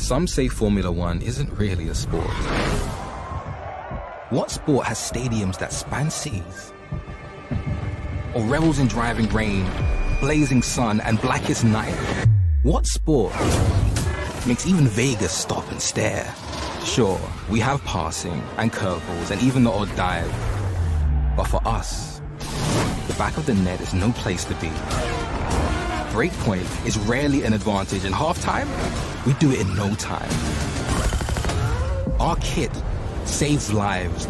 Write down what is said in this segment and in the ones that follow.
Some say Formula One isn't really a sport. What sport has stadiums that span seas? Or revels in driving rain, blazing sun, and blackest night? What sport makes even Vegas stop and stare? Sure, we have passing and curveballs and even the odd dive. But for us, the back of the net is no place to be. Breakpoint is rarely an advantage, and halftime, we do it in no time. Our kit saves lives.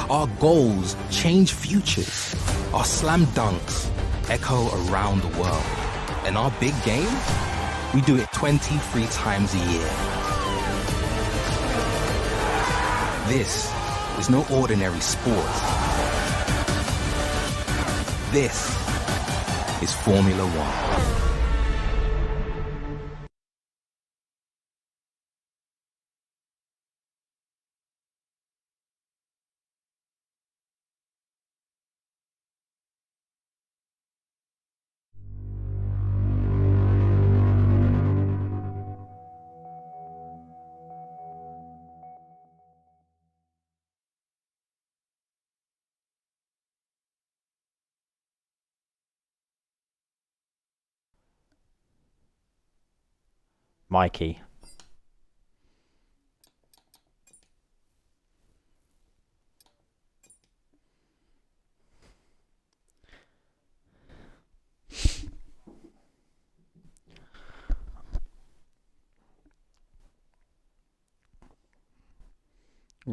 Our goals change futures. Our slam dunks echo around the world. And our big game, we do it 23 times a year. This is no ordinary sport. This is Formula One. Mikey.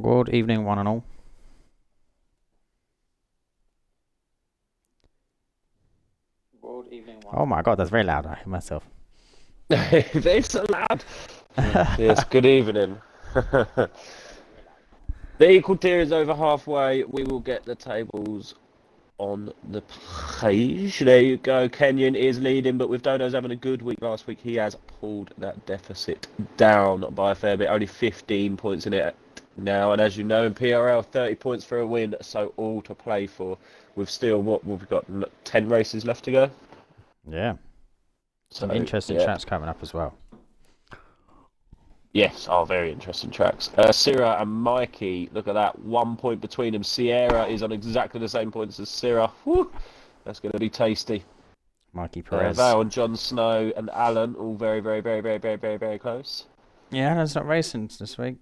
Good evening, one and all. Good evening, one. Oh my god, that's very loud. I hear myself. It's so loud. Yes, good evening. The equal tier is over halfway. We will get the tables on the page. There you go. Kenyon is leading, but with Dodo's having a good week last week, he has pulled that deficit down by a fair bit. Only 15 points in it now. And as you know, in PRL, 30 points for a win, so all to play for. We've still, we've got 10 races left to go. Yeah. Some interesting tracks coming up as well. Yes, very interesting tracks. Syrah and Mikey, look at that. 1 point between them. Sierra is on exactly the same points as Syrah. Woo! That's going to be tasty. Mikey Perez. Val and Jon Snow and Alan, all very, very, very, very, very, very, very close. Yeah, Alan's not racing this week.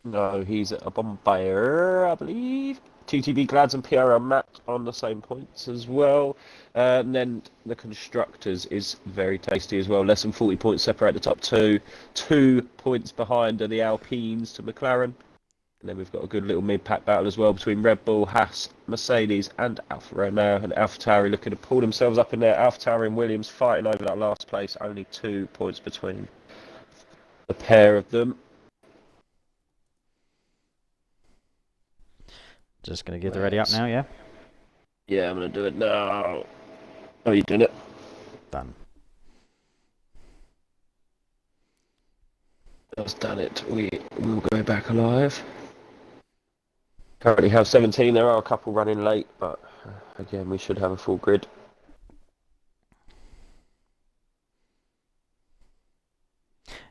No, he's at a Bonfire, I believe. TTV Glads and PRL Matt on the same points as well. And then the Constructors is very tasty as well. Less than 40 points separate the top two. 2 points behind are the Alpines to McLaren. And then we've got a good little mid-pack battle as well between Red Bull, Haas, Mercedes and Alfa Romeo. And AlphaTauri looking to pull themselves up in there. AlphaTauri and Williams fighting over that last place. Only 2 points between the pair of them. Just going to get the ready up now, yeah? Yeah, I'm going to do it now. Oh, you doing it? Done. Just done it. We will go back alive. Currently have 17. There are a couple running late, but again, we should have a full grid.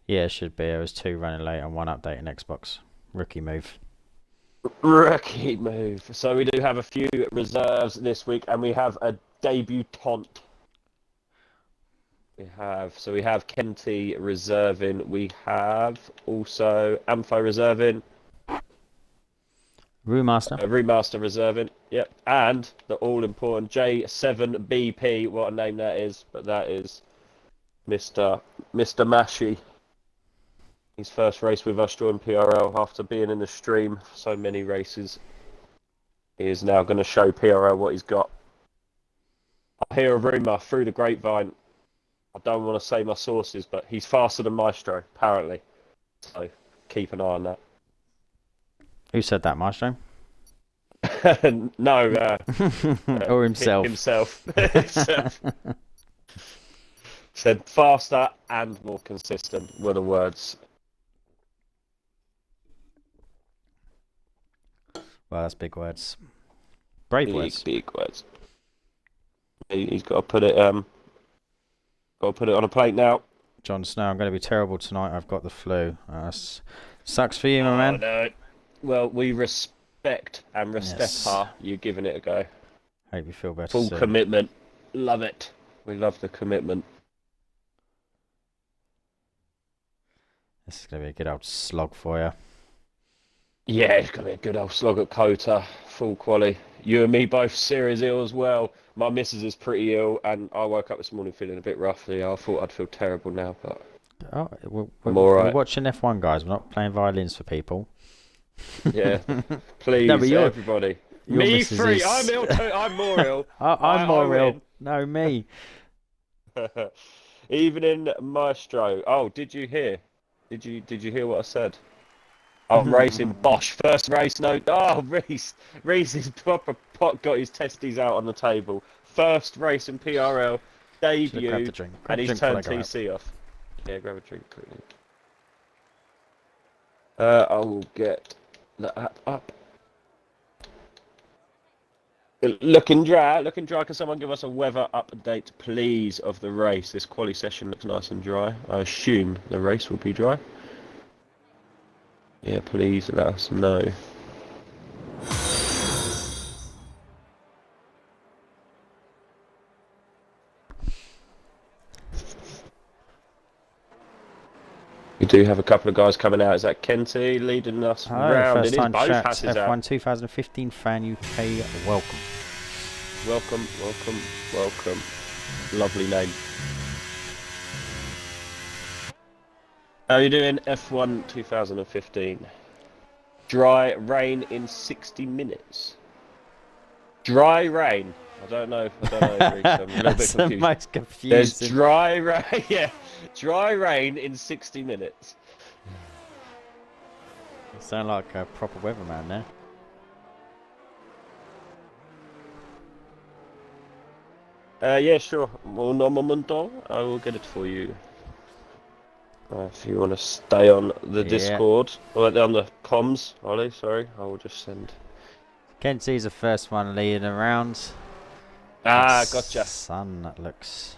Yeah, it should be. There was 2 running late and 1 update in Xbox. Rookie move. Rookie move. So we do have a few reserves this week, and we have a debutante. We have Kenty reserving. We have also Ampho reserving. Remaster reserving. Yep. And the all-important J7BP. What a name that is. But that is Mr. Mashi. His first race with us during PRL after being in the stream for so many races. He is now going to show PRL what he's got. I hear a rumour through the grapevine. I don't want to say my sources, but he's faster than Maestro, apparently. So keep an eye on that. Who said that, Maestro? No. Or himself. Himself. Said faster and more consistent were the words. Well, that's big words. Brave words. Big words. He's got to put it. Got to put it on a plate now. Jon Snow, I'm going to be terrible tonight. I've got the flu. Sucks for you, my man. No. Well, we respect and respect you giving it a go. Hope you feel better Full soon. commitment. Love it. We love the commitment. This is going to be a good old slog for you. Yeah, it's going to be a good old slog at Cota. Full quali. You and me both. Sarah's ill as well. My missus is pretty ill, and I woke up this morning feeling a bit roughly. I thought I'd feel terrible now, but I'm all right. We're watching F1, guys. We're not playing violins for people. Yeah, please, No, but everybody. Me free. I'm ill too. I'm more ill. I'm more ill. No, me. Evening, Maestro. Oh, did you hear? Did you hear what I said? I'm racing Bosch. First race, no. Oh, Reese is proper pot. Got his testes out on the table. First race in PRL debut, and he's turned TC off. Yeah, grab a drink quickly. I will get the app up. Looking dry. Can someone give us a weather update, please, of the race? This quali session looks nice and dry. I assume the race will be dry. Yeah, please let us know. We do have a couple of guys coming out. Is that Kenty leading us round? First time both chat, passes F1 out. 2015 Fan UK, welcome. Welcome. Lovely name. How are you doing, F1 2015? Dry rain in 60 minutes. Dry rain. I don't know, Reece. I'm a little bit confused. The most confusing. There's dry rain. Yeah, dry rain in 60 minutes. You sound like a proper weatherman there. Yeah, sure. Un momento. I will get it for you. If you want to stay on the Discord, or on the comms, Ollie, sorry, I will just send. Kentsy's the first one leading around. Gotcha. Sun, that looks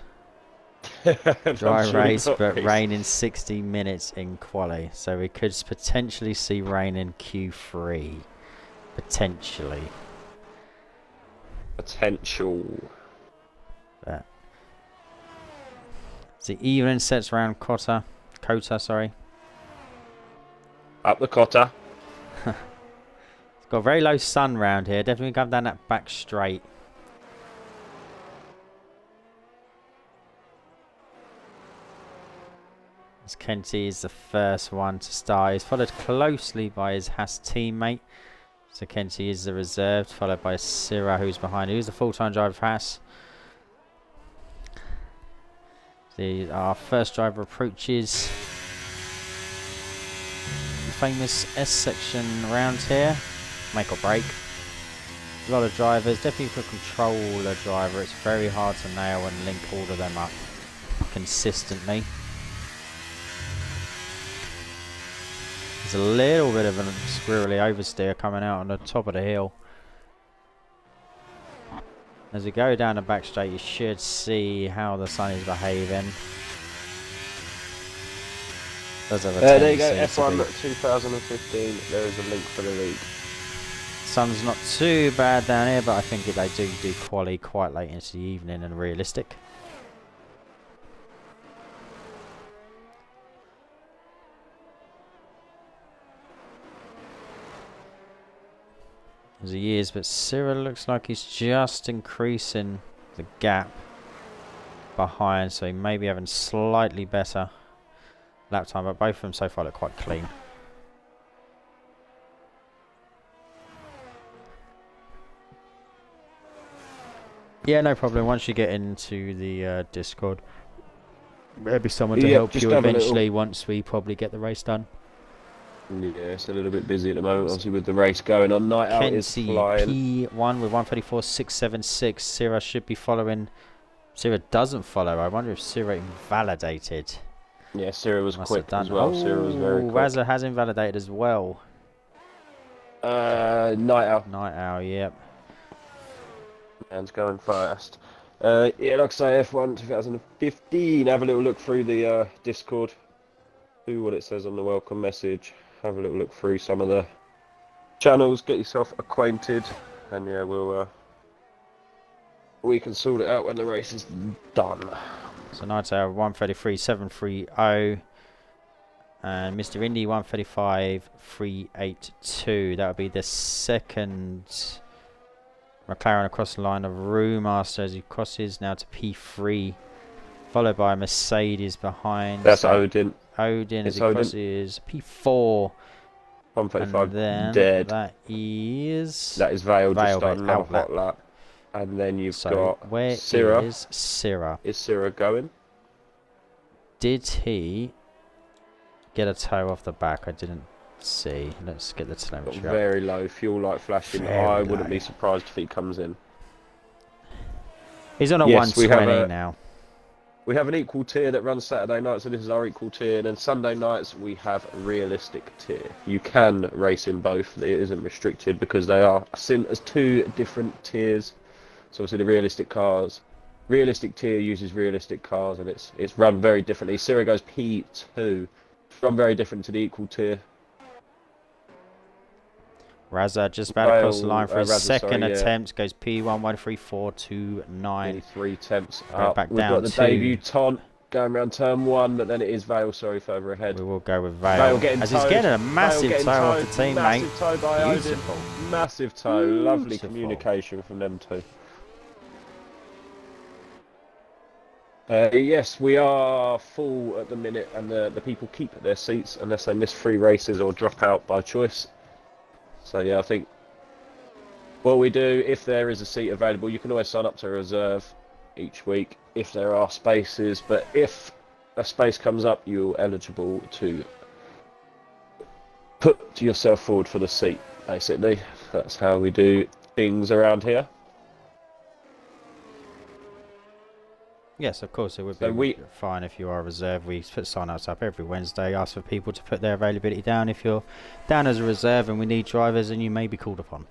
dry race, but rain in 60 minutes in quali. So we could potentially see rain in Q3. Potentially. Potential. But the evening sets around Cota, sorry. Up the Cota. It's got very low sun round here. Definitely come down that back straight. As Kenty is the first one to start. He's followed closely by his Haas teammate. So Kenty is the reserved, followed by Sira, who's behind, who's the full-time driver for Haas. Our first driver approaches the famous S section around here. Make or break. A lot of drivers, definitely for a controller driver, it's very hard to nail and link all of them up consistently. There's a little bit of a squirrely oversteer coming out on the top of the hill. As we go down the back straight, you should see how the sun is behaving. Does have a there you go, F1 2015. There is a link for the league. Sun's not too bad down here, but I think they do quali quite late into the evening and realistic. As he is, but Cyril looks like he's just increasing the gap behind, so he may be having slightly better lap time, but both of them so far look quite clean. Yeah, no problem. Once you get into the Discord, there'll be someone to help you eventually once we probably get the race done. Yeah, it's a little bit busy at the moment, obviously, with the race going on. Night Out is flying. P1 with 134.676. Sira should be following. Sira doesn't follow. I wonder if Sira invalidated. Yeah, Sira was quick as well. Sira was very quick. Razza has invalidated as well. Night Owl. Night Owl, yep. Man's going fast. Yeah, like I say, F1 2015. Have a little look through the Discord. Do what it says on the welcome message. Have a little look through some of the channels. Get yourself acquainted, and yeah, we can sort it out when the race is done. So Night Owl 133.730 and Mr. Indy 135.382. That would be the second McLaren across the line of Brewmaster as he crosses now to P3, followed by Mercedes behind. That's Odin. Odin as he crosses P4. 135 and then dead. That is Vale just starting another hot lap. And then you've got where Syrah. is Syrah? Is Syrah going? Did he get a toe off the back? I didn't see. Let's get the telemetry up. Very low fuel light flashing. Very I wouldn't low. be surprised if he comes in. He's on a 120 now. We have an equal tier that runs Saturday night, so this is our equal tier. And then Sunday nights we have realistic tier. You can race in both. It isn't restricted because they are seen as two different tiers. So obviously the realistic tier uses realistic cars, and it's run very differently. Syrah goes P2. It's run very different to the equal tier. Razza just about across the line for his second attempt. Goes P113.429. 3 attempts up. Back We've down got the debutant going around turn 1, but then it is Vale, further ahead. We will go with Vale. As he's getting a massive toe off the teammate. Massive toe by Beautiful. Odin. Massive toe. Lovely communication from them two. Yes, we are full at the minute, and the people keep their seats unless they miss 3 races or drop out by choice. So yeah, I think what we do, if there is a seat available, you can always sign up to reserve each week if there are spaces. But if a space comes up, you're eligible to put yourself forward for the seat, basically. That's how we do things around here. Yes, of course, it would be fine if you are a reserve. We put sign-ups up every Wednesday, ask for people to put their availability down. If you're down as a reserve and we need drivers, and you may be called upon.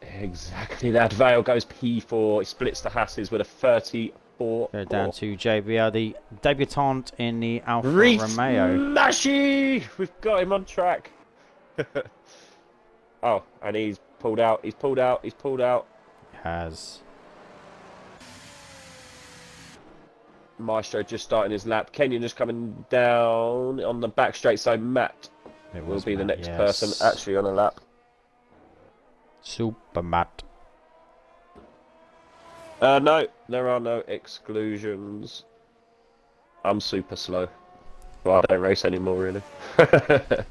Exactly that. Vale goes P4. He splits the Hasses with a 34. Go down to JBR, the debutant in the Alfa Romeo. Mashy! We've got him on track. Oh, and he's pulled out. He's pulled out. He's pulled out. Has. Maestro just starting his lap. Kenyon just coming down on the back straight, so Matt will be the next person actually on a lap. Super Matt. No, there are no exclusions. I'm super slow. Well, I don't race anymore, really. But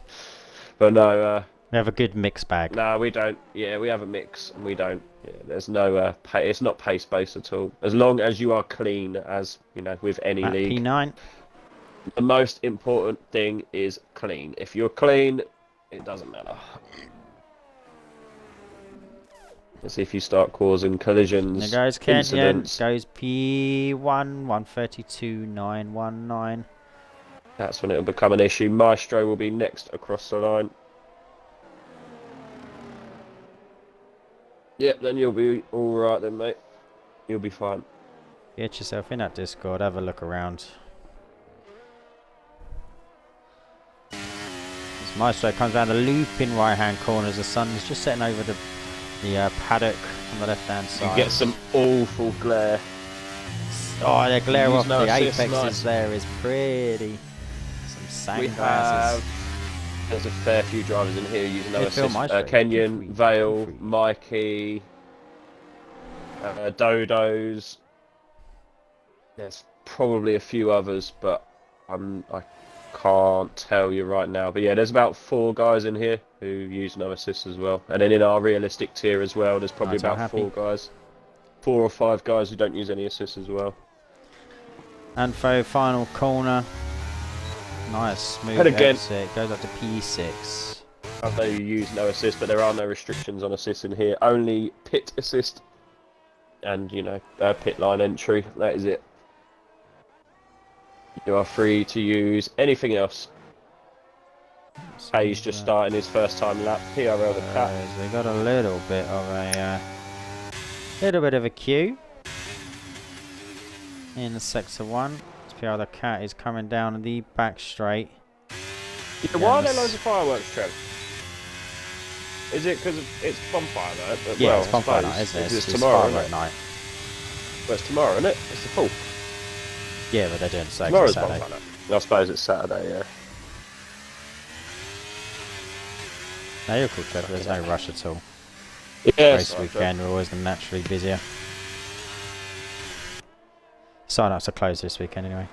no, we have a good mix bag. No, we don't. Yeah, we have a mix, and we don't. Yeah, there's no it's not pace based at all. As long as you are clean, as you know, with any league. P9. The most important thing is clean. If you're clean, it doesn't matter. Let's see if you start causing collisions. There goes Kenyon. Incidents. Goes P1 132.919. That's when it will become an issue. Maestro will be next across the line. Yep, then you'll be alright then, mate. You'll be fine. Get yourself in that Discord, have a look around. As Maestro comes down the looping right-hand corner as the sun is just setting over the paddock on the left-hand side. You get some awful glare. Oh, the glare off the apexes there is pretty. Some sunglasses. There's a fair few drivers in here using no assist. Kenyon, Vale, Mikey, Dodos. There's probably a few others, but I can't tell you right now. But yeah, there's about 4 guys in here who use no assist as well. And then in our realistic tier as well, there's probably about 4 guys. 4 or 5 guys who don't use any assists as well. And for final corner. Nice, smooth exit. Goes up to P6. I know you use no assist, but there are no restrictions on assists in here. Only pit assist and, you know, pit line entry. That is it. You are free to use anything else. Hayes just starting his first time lap. PRL the cat. We got a little bit of a queue. in sector 1. PR the Cat is coming down the back straight. Yeah, why are there loads of fireworks, Trev? Is it because it's bonfire night? Yeah, well, it's bonfire night, isn't it? It's It's tomorrow, firework isn't it? night. Well, it's tomorrow, isn't it? It's the 4th. Yeah, but they're doing the Tomorrow's Saturday. bonfire night. I suppose it's Saturday, yeah. No, you're cool, Trevor. There's no rush at all. Yeah, Race weekend, we're always naturally busier. Sign-ups are closed this weekend anyway.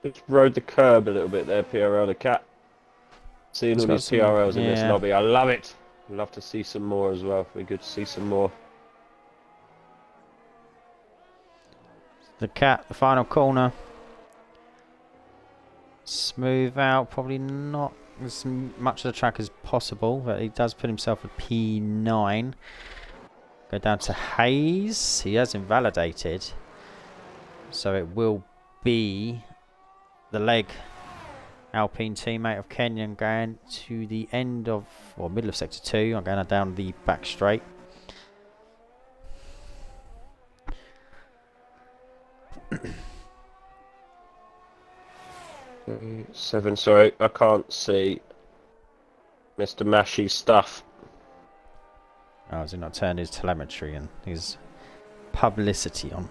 Just rode the curb a little bit there, PRL the Cat. Seeing all these PRLs in this lobby, I love it. I'd love to see some more as well. It'd be good to see some more. The Cat, the final corner. Smooth out, probably not as much of the track as possible, but he does put himself at P9. Go down to Hayes. He has invalidated, so it will be the leg Alpine teammate of Kenyon going to the end of, or middle of sector 2. I'm going down the back straight. Seven, sorry, I can't see Mr. Mashy's stuff. Oh, has he not turned his telemetry and his publicity on?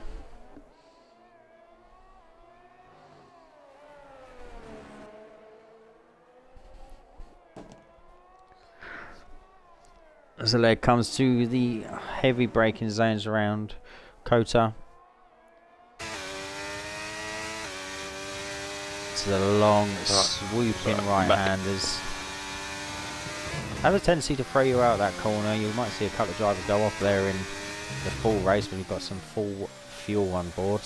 As the leg comes to the heavy braking zones around Cota. To the long, swooping right-handers. Have a tendency to throw you out that corner. You might see a couple of drivers go off there in the full race when you've got some full fuel on board.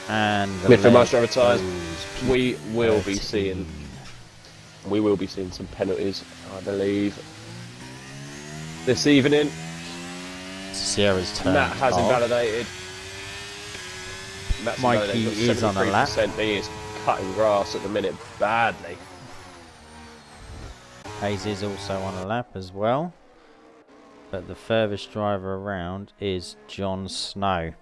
And the With the most leg advertised, goes we will be P13. seeing some penalties, I believe, this evening. Sierra's turn. Matt has invalidated. Matt's Mikey invalidated, is on a lap. 73%. He is cutting grass at the minute badly. Hayes is also on a lap as well. But the furthest driver around is John Snow.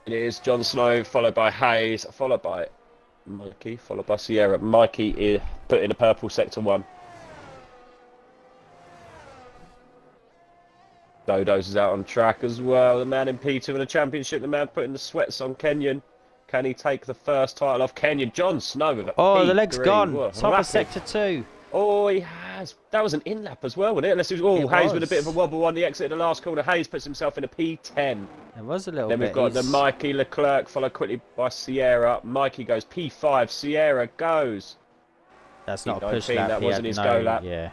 It is Jon Snow, followed by Hayes, followed by Mikey, followed by Sierra. Mikey is put in a purple sector 1. Dodos is out on track as well. The man in P2 in the championship. The man putting the sweats on Kenyon. Can he take the first title off Kenyon? Jon Snow with a P3. The leg's gone. What, Top of sector 2. Oh, he has. That was an in-lap as well, wasn't it? Unless it was, Hayes with a bit of a wobble on the exit of the last corner. Hayes puts himself in a P10. It was a little Then bit. we've got the Mikey Leclerc, followed quickly by Sierra. Mikey goes P5. Sierra goes. That's not a P19, push lap. that He wasn't had his no, go lap. Yeah.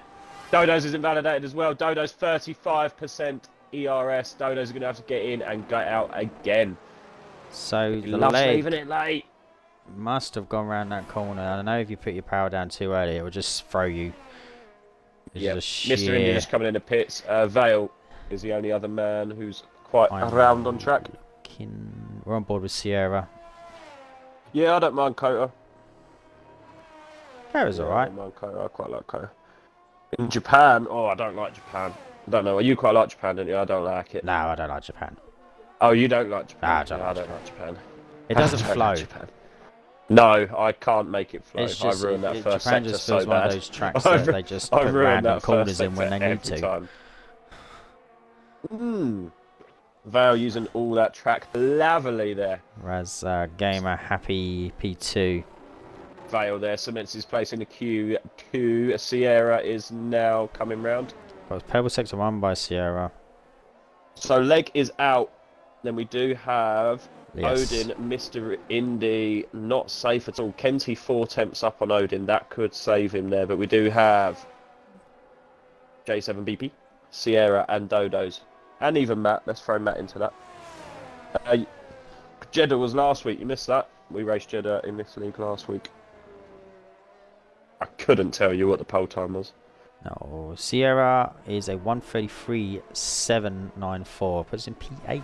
Dodo's is invalidated as well. Dodo's 35% ERS. Dodo's are going to have to get in and get out again. So the Loves leg leaving it late. must have gone round that corner. I know if you put your power down too early, it will just throw you. Yeah, Mr. India just coming in the pits. Vale is the only other man who's quite around on track. We're on board with Sierra. Yeah, I don't mind Cota. That was alright. I don't mind Cota. I quite like Cota. In Japan, I don't like Japan. I don't know. You quite like Japan, don't you? I don't like it. No, I don't like Japan. Oh, you don't like Japan? Nah, I don't like Japan. It doesn't I don't flow. like Japan. No, I can't make it flow. It's just, I ruined that first Japan sector just so feels one bad. of those tracks that they just put random corners in when they need to. Vale using all that track cleverly there. Whereas Gamer happy P2. Vale there cements his place in the Q2. Sierra is now coming round. Well, purple sector 1 by Sierra. So leg is out. Then we do have Yes. Odin, Mr. Indy, not safe at all. Kenty 4 temps up on Odin. That could save him there. But we do have J7BP, Sierra and Dodos. And even Matt. Let's throw Matt into that. Jeddah was last week. You missed that. We raced Jeddah in this league last week. I couldn't tell you what the pole time was. No, Sierra is a 1:33.794. Puts in P8.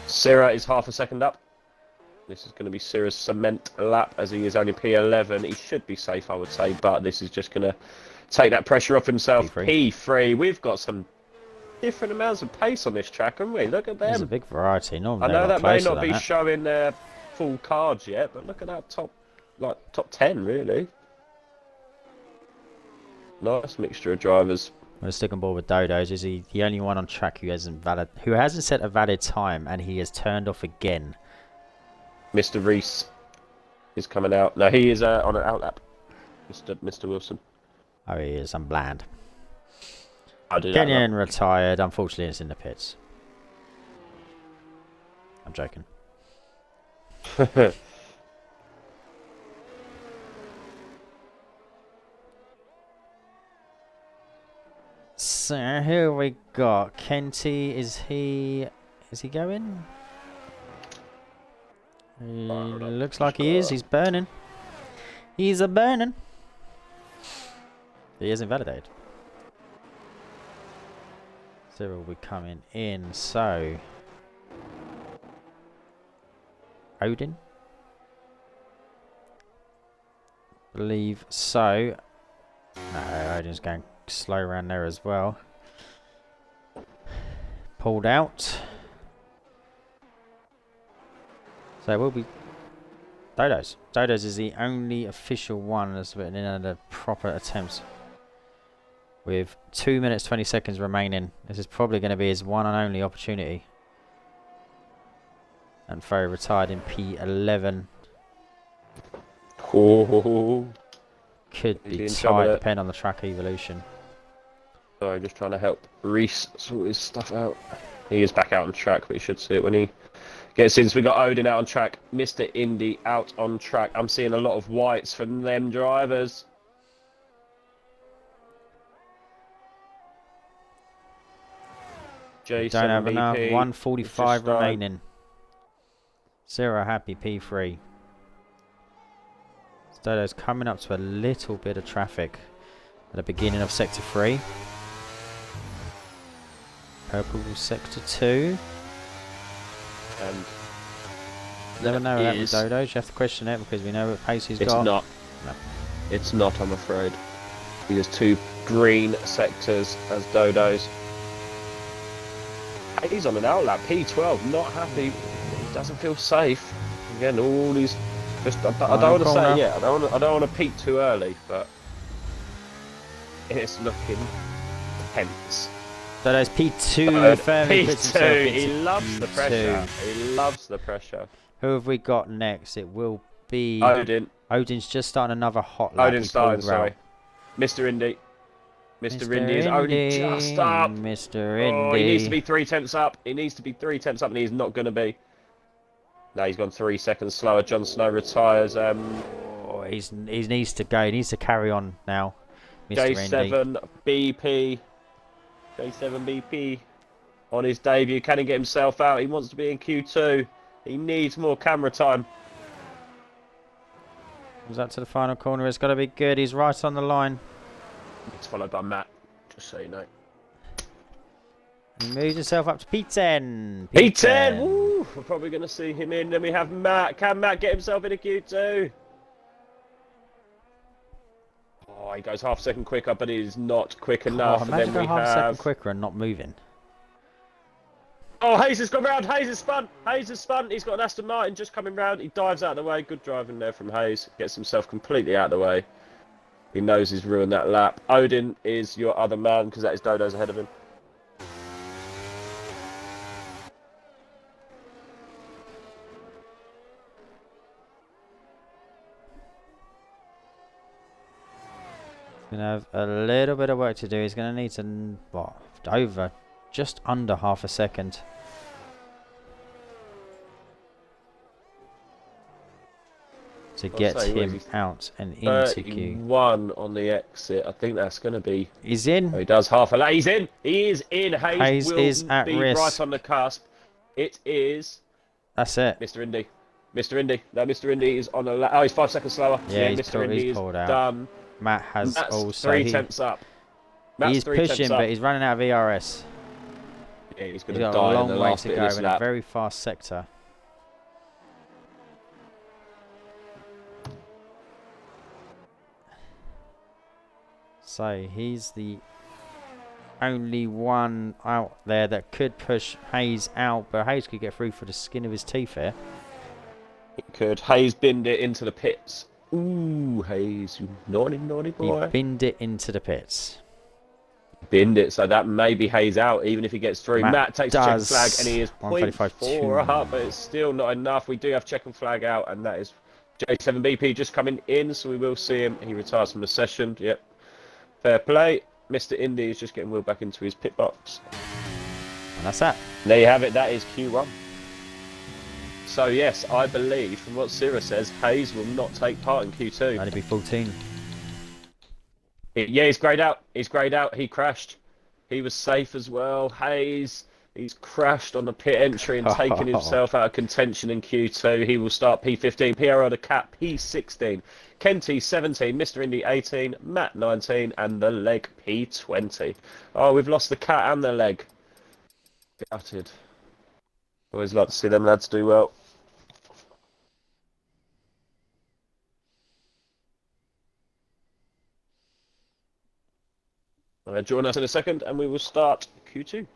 Sierra is half a second up. This is going to be Sira's cement lap as he is only P11. He should be safe, I would say, but this is just going to take that pressure off himself. P3. We've got some different amounts of pace on this track, haven't we? Look at them. There's a big variety. I know that may not be showing their full cards yet, but look at that top 10, really. Nice mixture of drivers. I'm going to stick on board with Dodo's. Is he the only one on track who hasn't set a valid time, and he has turned off again? Mr. Reese is coming out. No, he is on an outlap. Mr. Wilson. Oh, he is. I'm bland. I'll do Kenyon retired. Unfortunately, it's in the pits. I'm joking. So here we got Kenty. Is he going? Looks like he is. He's burning. He's a burning. He is invalidated. Cyril will be coming in. So Odin, believe so. No, Odin's going slow around there as well. Pulled out. So it will be Dodo's. Dodo's is the only official one that's been in under proper attempts. With 2 minutes 20 seconds remaining, this is probably going to be his one and only opportunity. And Ferry retired in P11. Oh. Could be tight, depending on the track evolution. Sorry, just trying to help Reese sort his stuff out. He is back out on track, but he should see it when he gets in. So we got Odin out on track, Mr. Indy out on track. I'm seeing a lot of whites from them drivers. Jason Don't have BP, enough. 1:45 remaining. Zero happy P3. Dodo's coming up to a little bit of traffic at the beginning of sector 3. Purple sector 2. And never know what happens with Dodo's. You have to question it because we know what pace he's got. It's not. No. It's not, I'm afraid. He has 2 green sectors as Dodo's. He's on an outlap. P12, not happy. He doesn't feel safe. Again, all these. Just, I don't want to say yeah. I don't want to peak too early, but it's looking tense. Dodo's P2. P2. He loves the pressure. He loves the pressure. Who have we got next? It will be Odin. Odin's just starting another hot lap. Odin's starting. Sorry, Mr. Indy. Mr. Indy is only just up. Mr. Indy. Oh, he needs to be 3 tenths up. He needs to be 3 tenths up, and he's not going to be. No, he's gone 3 seconds slower. Jon Snow retires. Oh, he needs to go. He needs to carry on now. Mr. J7 BP. J7 BP on his debut. Can he get himself out? He wants to be in Q2. He needs more camera time. Comes up to the final corner. It's got to be good. He's right on the line. It's followed by Matt. Just so you know. He moves himself up to P10. P10! Woo! We're probably going to see him in. Then we have Matt. Can Matt get himself into Q2? Oh, he goes half a second quicker, but he is not quick enough. Oh, imagine going half a second quicker and not moving. Oh, Hayes has gone round. Hayes has spun. Hayes has spun. He's got an Aston Martin just coming round. He dives out of the way. Good driving there from Hayes. Gets himself completely out of the way. He knows he's ruined that lap. Odin is your other man because that is Dodo's ahead of him. He's going to have a little bit of work to do. He's going to need to, what, over, just under half a second. To get him out and into Q. 1 on the exit. I think that's going to be. He's in. Oh, he does half a lap. He's in. He is in. Hayes will is at be risk. Right on the cusp. It is. That's it. Mr. Indy. Mr. Indy. No, Mr. Indy is on a lap. Oh, he's 5 seconds slower. Yeah, Mr. Indy is pulled out. Done. Matt has Matt's also. 3 tenths up. Matt's He's pushing, but he's running out of ERS. Yeah, he's going to got die a in the long way last to bit go of this in lap. a very fast sector. So he's the only one out there that could push Hayes out, but Hayes could get through for the skin of his teeth here. He could. Hayes binned it into the pits. Ooh, Hayes, you naughty, naughty boy. He binned it into the pits. Binned it, so that may be Hayes out, even if he gets through. Matt takes a check flag, and he is 0.4 up, but it's still not enough. We do have check and flag out, and that is J7BP just coming in, so we will see him. He retires from the session. Yep. Fair play. Mr. Indy is just getting wheeled back into his pit box. And that's that. There you have it. That is Q1. So, yes, I believe, from what Sira says, Hayes will not take part in Q2. Only be 14. Yeah, he's greyed out. He's greyed out. He crashed. He was safe as well. Hayes, he's crashed on the pit entry and taken himself out of contention in Q2. He will start P15. PRO the Cat P16. Kenty 17. Mr. Indy 18. Matt 19. And the leg P20. Oh, we've lost the Cat and the leg. Gutted. Always like to see them lads do well. Join us in a second and we will start Q2.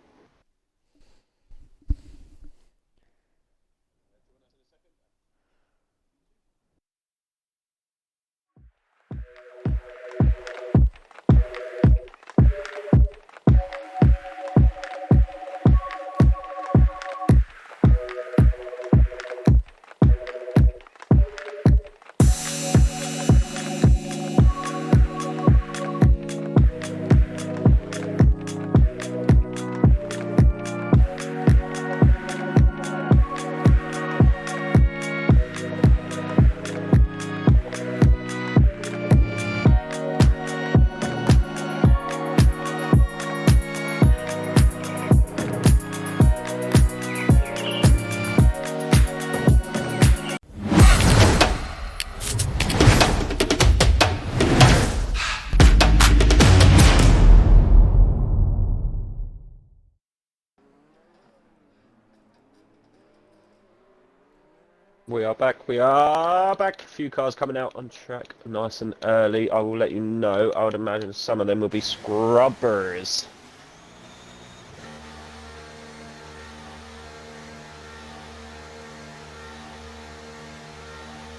We are back, we are back. A few cars coming out on track nice and early. I will let you know. I would imagine some of them will be scrubbers.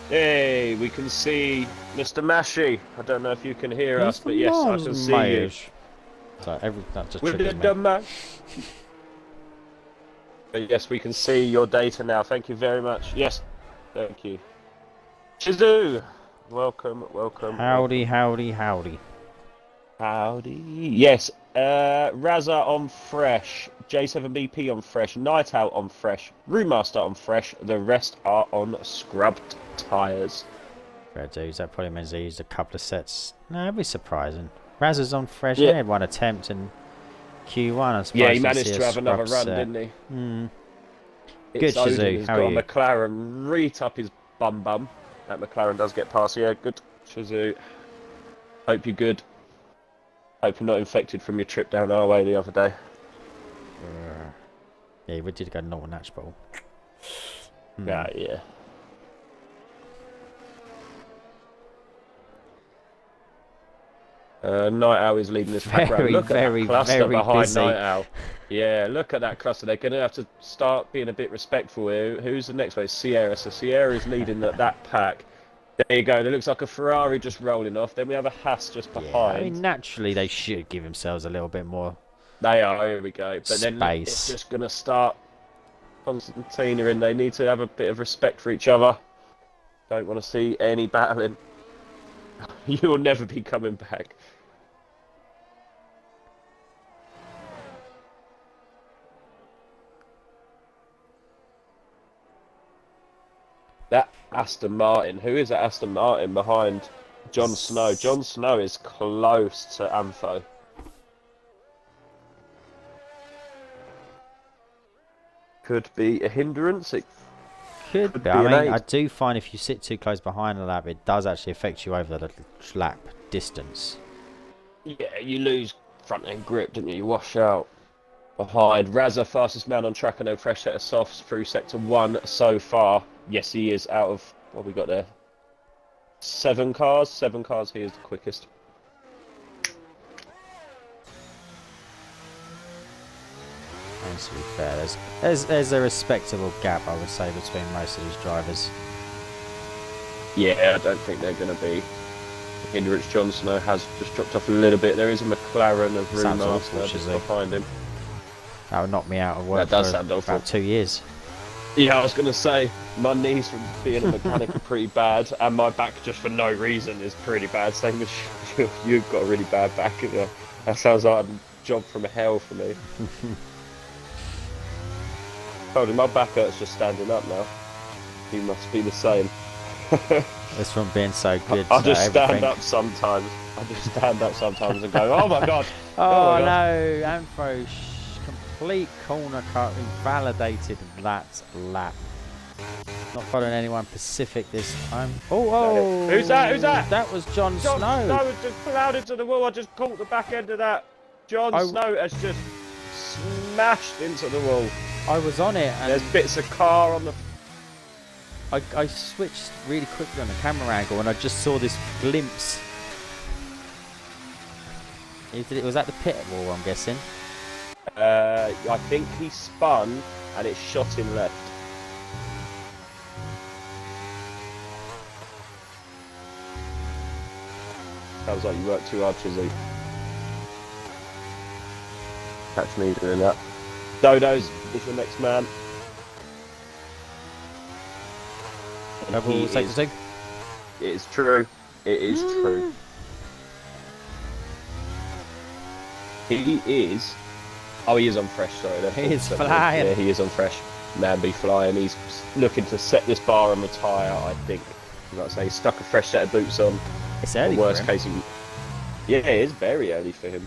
Hey, we can see Mr. Mashy. I don't know if you can hear us, but yes, I can see you. So that just With triggers the me. mash. But yes, we can see your data now. Thank you very much. Yes, thank you. Shizoo! Welcome, welcome. Howdy, howdy, howdy. Howdy. Yes, Raza on fresh, J7BP on fresh, Night Out on fresh, Roommaster on fresh, the rest are on scrubbed tyres. Fair dues, that probably means they used a couple of sets. No, it'd be surprising. Raz is on fresh, Yeah. he had one attempt in Q1. I'm surprised Yeah, he to managed see to a have another scrub run, set. didn't he? Good, It's Odin Shizoo, who's how got are a you? McLaren reet up his bum. That McLaren does get past. Yeah, good. Shizoo. Hope you're good. Hope you're not infected from your trip down our way the other day. Yeah, we did go Northern Natch Bowl. Yeah. Night Owl is leading this pack round. Look at that cluster behind busy. Night Owl. Yeah, look at that cluster. They're going to have to start being a bit respectful here. Who's the next one? Sierra. So Sierra is leading that pack. There you go. It looks like a Ferrari just rolling off. Then we have a Haas just behind. Yeah, I mean, naturally they should give themselves a little bit more. They are. Here we go. But then Space. it's just going to start. Constantina in. They need to have a bit of respect for each other. Don't want to see any battling. You'll never be coming back. That Aston Martin. Who is that Aston Martin behind Jon Snow? Jon Snow is close to Antho. Could be a hindrance. It Could be. an I mean, aid. I do find if you sit too close behind a lap, it does actually affect you over the little lap distance. Yeah, you lose front end grip, didn't you? You wash out. Behind Raza, fastest man on track. I know fresh set of softs through sector 1 so far. Yes, he is out of what we got there. 7 cars. 7 cars. He is the quickest. seconds, to be fair. There's a respectable gap, I would say, between most of these drivers. Yeah, I don't think they're going to be. Hindrance. Jon Snow has just dropped off a little bit. There is a McLaren of Sounds Remaster awful, just Shizzy. behind him. That would knock me out of work That does for sound awful. about 2 years. Yeah, I was going to say, my knees from being a mechanic are pretty bad, and my back just for no reason is pretty bad. Same as you, you've got a really bad back. That sounds like a job from hell for me. Told him my back hurts just standing up now. You must be the same. It's from being so good. I just stand everything. up sometimes. I just stand up sometimes and go, oh my god. Oh, my God. no, Anthro, complete corner cut, invalidated that lap. Not following anyone Pacific this time. Oh, Who's that? Who's that? That was Jon Snow. Snow has just plowed into the wall. I just caught the back end of that. Jon Snow has just smashed into the wall. I was on it, and there's bits of car on the. I switched really quickly on the camera angle, and I just saw this glimpse. It was at the pit wall, I'm guessing. I think he spun and it shot him left. Sounds like you worked too hard, Chizzy. Catch me doing that. Dodos is your next man. Level sector 2. It is true. It is true. He is. Oh, he is on fresh. Sorry, He is flying. Yeah, he is on fresh. Man be flying. He's looking to set this bar and retire. I think. Like I say, he's stuck a fresh set of boots on. It's early. The worst case, yeah, it is very early for him.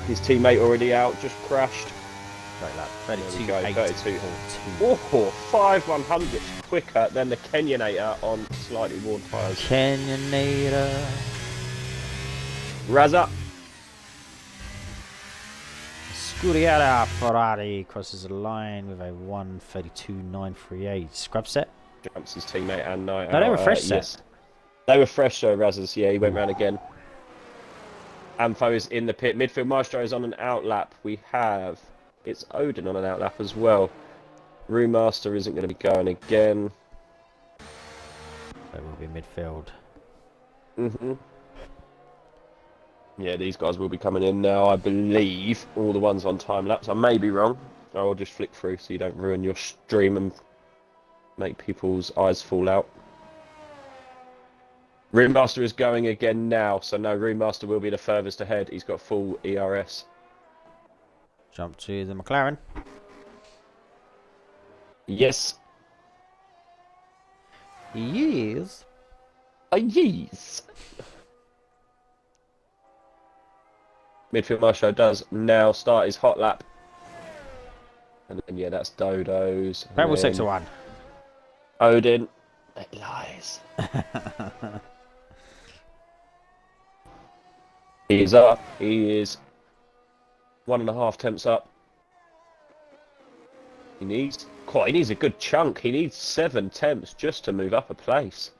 His teammate already out, just crashed. Right, lap 32, 8, 32. 42. Oh, 5 100s quicker than the Kenyanator on slightly worn tyres. Kenyanator. Razza. Scuderia Ferrari crosses the line with a 1:32.938. Scrub set. Jumps his teammate and night. No, they were fresh set. Yes. They were fresh, so Razzas. Yeah, he went round again. Amfo is in the pit. Midfield Maestro is on an outlap. We have. It's Odin on an outlap as well. Brewmaster isn't going to be going again. That will be midfield. Yeah, these guys will be coming in now, I believe. All the ones on time lapse. I may be wrong. I'll just flick through so you don't ruin your stream and make people's eyes fall out. Ringmaster is going again now, so no, Ringmaster will be the furthest ahead. He's got full ERS. Jump to the McLaren. Yes. Yes. Yes. Midfield Maestro does now start his hot lap. And then, yeah, that's Dodo's. Purple sector 1. Odin. It lies. He is up. He is 1.5 temps up. He needs a good chunk. He needs 7 temps just to move up a place.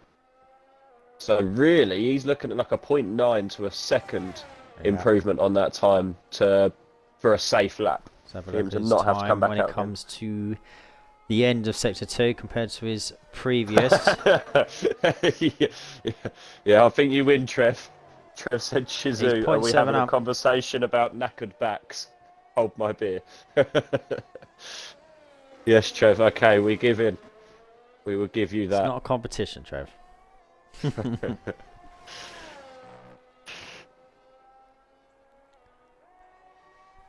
So really, he's looking at like a 0.9 to a second improvement on that time for a safe lap. For him to not have to come back when out it comes to the end of sector 2 compared to his previous. Yeah, I think you win, Trev. Trev said, Shizu, are we having a up. conversation about knackered backs? Hold my beer. Yes, Trev, okay, we give in. We will give you that. It's not a competition, Trev.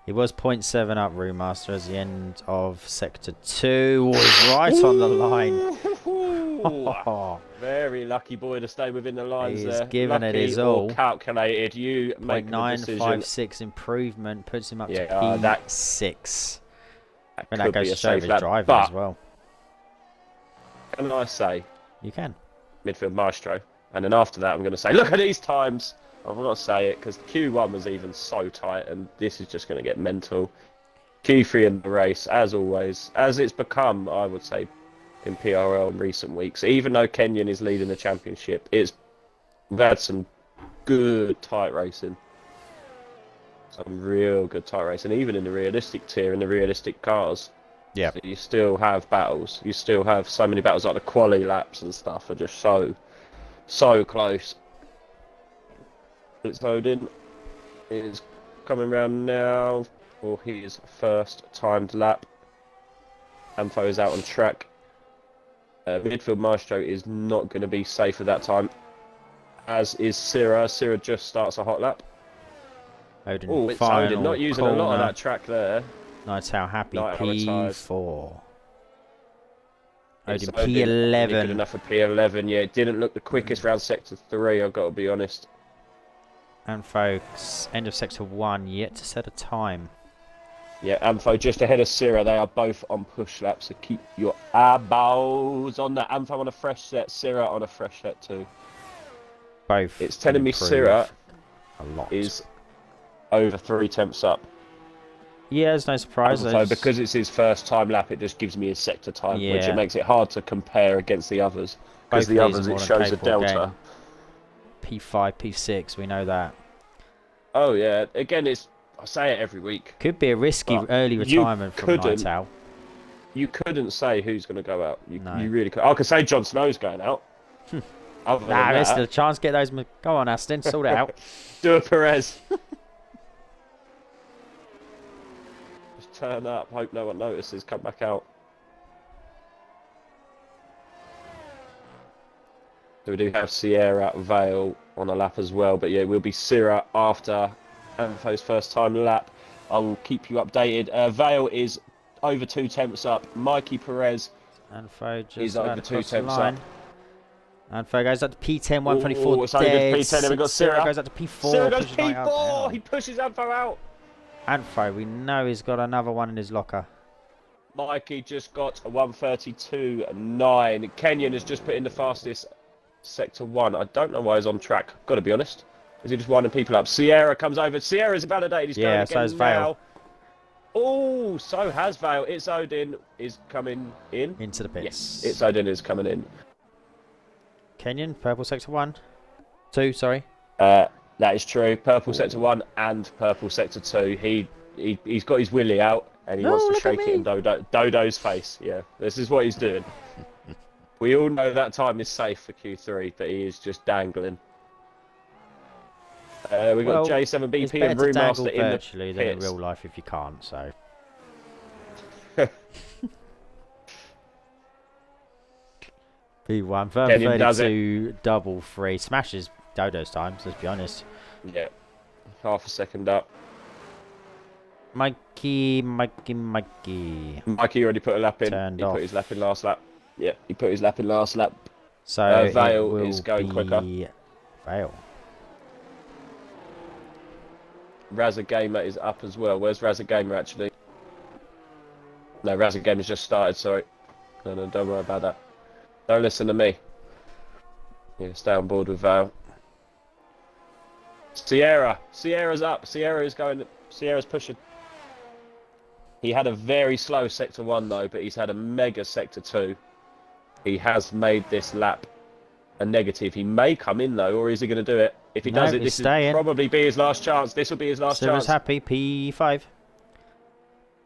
He was 0.7 up, Brewmaster, as the end of sector 2 was right on the line. Very lucky boy to stay within the lines He's there. given it his or all. Calculated. You make the decision. 0.956 improvement puts him up to P6. That goes be to a show safe his lap, driving but as well. Can I say? You can. Midfield Maestro. And then after that, I'm going to say, look at these times. I've got to say it because Q1 was even so tight, and this is just going to get mental. Q3 in the race, as always, as it's become, I would say, in PRL in recent weeks. Even though Kenyon is leading the championship, we've had some good tight racing. Some real good tyre racing, even in the realistic tier, in the realistic cars. Yeah. So you still have battles. You still have so many battles, like the quali laps and stuff are just so close. It's Odin is coming round now for his first timed lap. Amfo is out on track. Midfield Maestro is not going to be safe at that time, as is Syrah. Syrah just starts a hot lap. Odin, Oh, it's final Odin, not using a lot of that track there. Nice how happy. Night Owl retires. P4. It's Odin Odin, only P11. good enough for P11. Yeah, it didn't look the quickest round sector 3, I've got to be honest. And folks, end of sector 1, yet to set a time. Yeah, Amfo just ahead of Syrah. They are both on push laps, so keep your eyeballs on that. Amfo on a fresh set, Syrah on a fresh set too. Both. It's telling me improve Syrah a lot. is over 3 temps up. Yeah, it's no surprise. So because it's his first time lap, it just gives me his sector time, which Yeah. it makes it hard to compare against the others. Because the others, it shows a delta. P5, P6, we know that. Oh yeah, again, I say it every week. Could be a risky But early retirement from couldn't- Night Owl. You couldn't say who's going to go out. No. You really could. I could say Jon Snow's going out. Other than Nah, there's that, still a chance to get those. Go on, Aston, sort it out. do a Perez. Just turn up, hope no one notices, come back out. So we do have Sierra Vale on a lap as well, but yeah, we'll be Syrah after Amfo's first time lap. I will keep you updated. Vale is over 2 temps up. Mikey Perez Anfo just is about over 2 across the temps line. up. Anfo goes up to P10, 124 Ooh, it's only dead. good P10, then we've got Syrah. Goes up to P4. Syrah goes pushes Night Owl P4! down. He pushes Amfo out. Anfo, we know he's got another one in his locker. Mikey just got a 132.9. Kenyon has just put in the fastest sector 1. I don't know why he's on track, got to be honest. Is he just winding people up? Sierra comes over. Sierra's validated. He's going again so's now. Vale. Oh, so has Vale. It's Odin is coming in. Into the pits. Yes, it's Odin is coming in. Kenyon, purple sector 1. 2, sorry. That is true. Purple sector 1 and purple sector 2. He's got his willy out and he wants to shake it in Dodo's face. Yeah, this is what he's doing. We all know that time is safe for Q3, but he is just dangling. We've got J7BP and Brewmaster in virtually the than in pits. real life if you can't, so. P1, Kenyon does 32, double free. Smashes Dodo's times, let's be honest. Yeah, half a second up. Mikey. Mikey already put a lap in. Turned He off. put his lap in last lap. Yeah, he put his lap in last lap. So Vale it is will going be quicker. Vale. Razza Gamer is up as well. Where's Razza Gamer actually? No, Razza Gamer's just started, sorry. No, don't worry about that. Don't listen to me. Yeah, stay on board with Vale. Sierra's up. Sierra's pushing. He had a very slow sector 1 though, but he's had a mega sector 2. He has made this lap a negative. He may come in though, or is he going to do it? If he does it, this will probably be his last chance. This will be his last chance. Happy, P5.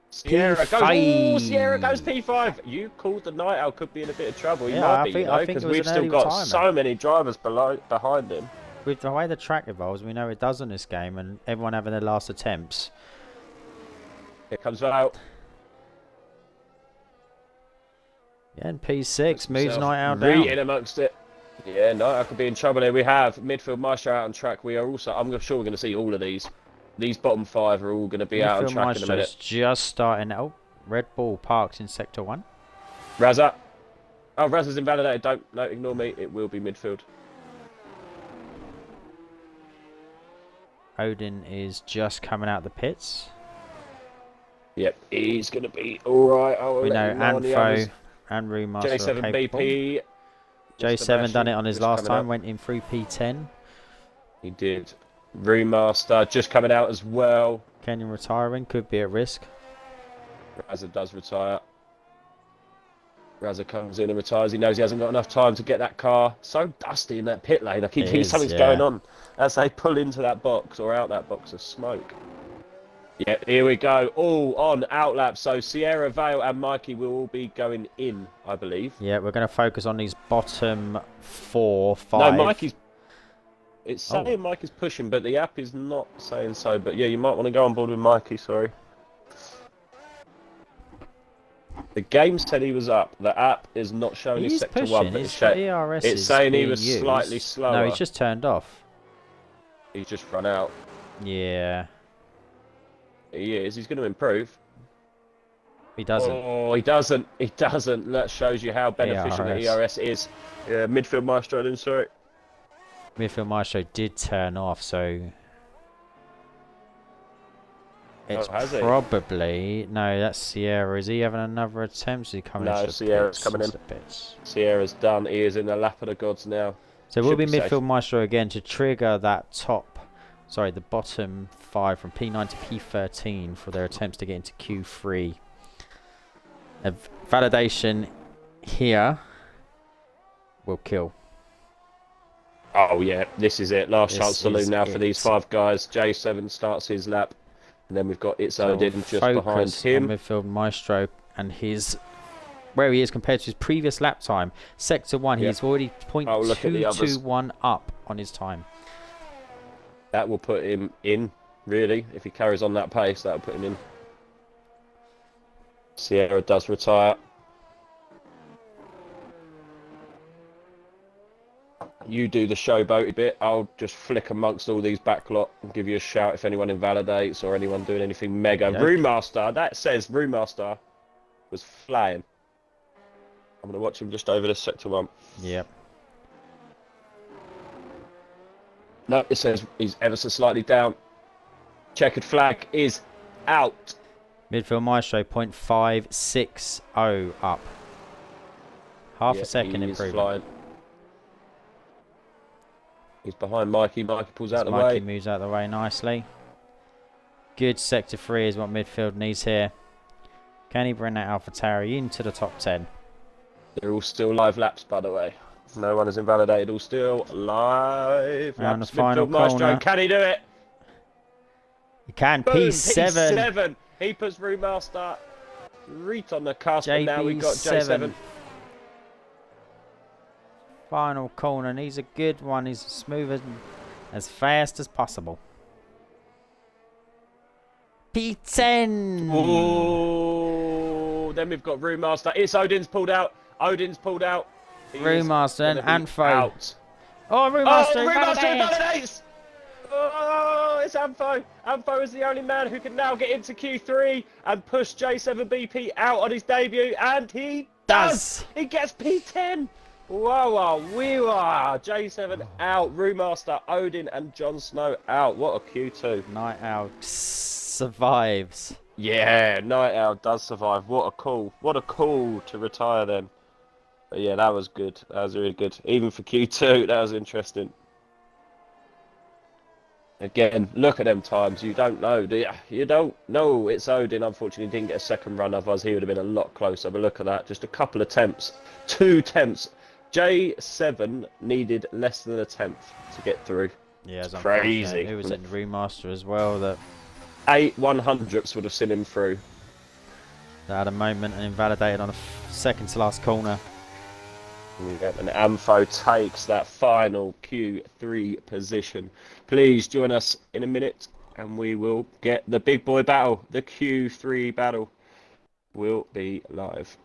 Sierra P5. goes. Ooh, Sierra goes P5. You called the Night Owl could be in a bit of trouble. He might be, because we've still got so many drivers behind him. With the way the track evolves, we know it does in this game, and everyone having their last attempts. Here comes out. Yeah, and P6 moves Night Owl down. Right in amongst it. Yeah, Night Owl could be in trouble here. We have midfield Maestro out on track. We are also. I'm sure we're going to see all of these. These bottom 5 are all going to be out on track in a minute. Just starting. Oh, Red Bull parked in sector 1. Razza. Oh, Razza's invalidated. Don't ignore me. It will be midfield. Odin is just coming out the pits. Yep, he's going to be all right. We know Anfo and Remaster J7 BP. J7 done it on his last time. Went in through P10. He did. Remaster just coming out as well. Kenyon retiring could be at risk. Razza does retire. Razza comes in and retires. He knows he hasn't got enough time to get that car. So dusty in that pit lane. I keep thinking something's going on as they pull into that box or out that box of smoke. Yeah, here we go. All on outlap. So Sierra, Vale, and Mikey will all be going in, I believe. Yeah, we're going to focus on these bottom 4, 5. No, Mikey's. It's saying Mikey's pushing, but the app is not saying so. But yeah, you might want to go on board with Mikey. Sorry. The game said he was up. The app is not showing his sector pushing. 1, but it's saying he was slightly slower. No, he's just turned off. He's just run out. Yeah. He is. He's going to improve. He doesn't. Oh, he doesn't. He doesn't. That shows you how beneficial the ERS is. Yeah, midfield maestro, then, sorry. Midfield Maestro did turn off, so... It's probably... No, that's Sierra. Is he having another attempt? Is he coming no, Sierra's coming in. Sierra's done. He is in the lap of the gods now. So we'll be midfield Maestro again to trigger that top... Sorry, the bottom 5 from P9 to P13 for their attempts to get into Q3. A validation here will kill. Oh yeah, this is it. Last chance saloon now for these 5 guys. J7 starts his lap. And then we've got It's Odin just behind him. Midfield Maestro and his... Where he is compared to his previous lap time. Sector 1, he's already 0.221 up on his time. That will put him in, really. If he carries on that pace, that will put him in. Sierra does retire. You do the showboaty bit. I'll just flick amongst all these backlot and give you a shout if anyone invalidates or anyone doing anything mega. Yep. Roommaster, that says Roommaster was flying. I'm going to watch him just over this sector 1. Yep. No, it says he's ever so slightly down. Checkered flag is out. Midfield Maestro 0.560 up. Half a second improvement. Flying. He's behind Mikey. Mikey pulls out the way. Mikey moves out the way nicely. Good sector 3 is what midfield needs here. Can he bring that AlphaTauri into the top 10? They're all still live laps, by the way. No one is invalidated. All still live round laps. The final corner. Can he do it? He can. Boom, P7. P7. He puts Roommaster right on the cusp. And now we've got J7. Final corner, and he's a good one. He's smooth and as fast as possible. P10. Oh, then we've got Roommaster. It's Odin's pulled out. Odin's pulled out. Roommaster and Anfo. Oh, Roommaster invalidates. Oh, it's Anfo. Anfo is the only man who can now get into Q3 and push J7BP out on his debut, and he does. He gets P10. Whoa, J7 out, Roommaster, Odin, and Jon Snow out. What a Q2. Night Owl survives. Yeah, Night Owl does survive. What a call to retire then. But yeah, that was good. That was really good. Even for Q2, that was interesting. Again, look at them times. You don't know, do you? You don't know. It's Odin. Unfortunately, didn't get a second run. Otherwise, he would have been a lot closer. But look at that. Just a couple of attempts. 2 attempts. J7 needed less than a tenth to get through. Yeah, it's crazy. Who was in the Remaster as well? That 8 100ths would have seen him through. They had a moment and invalidated on a second to last corner. And Anfo takes that final Q3 position. Please join us in a minute and we will get the big boy battle. The Q3 battle will be live.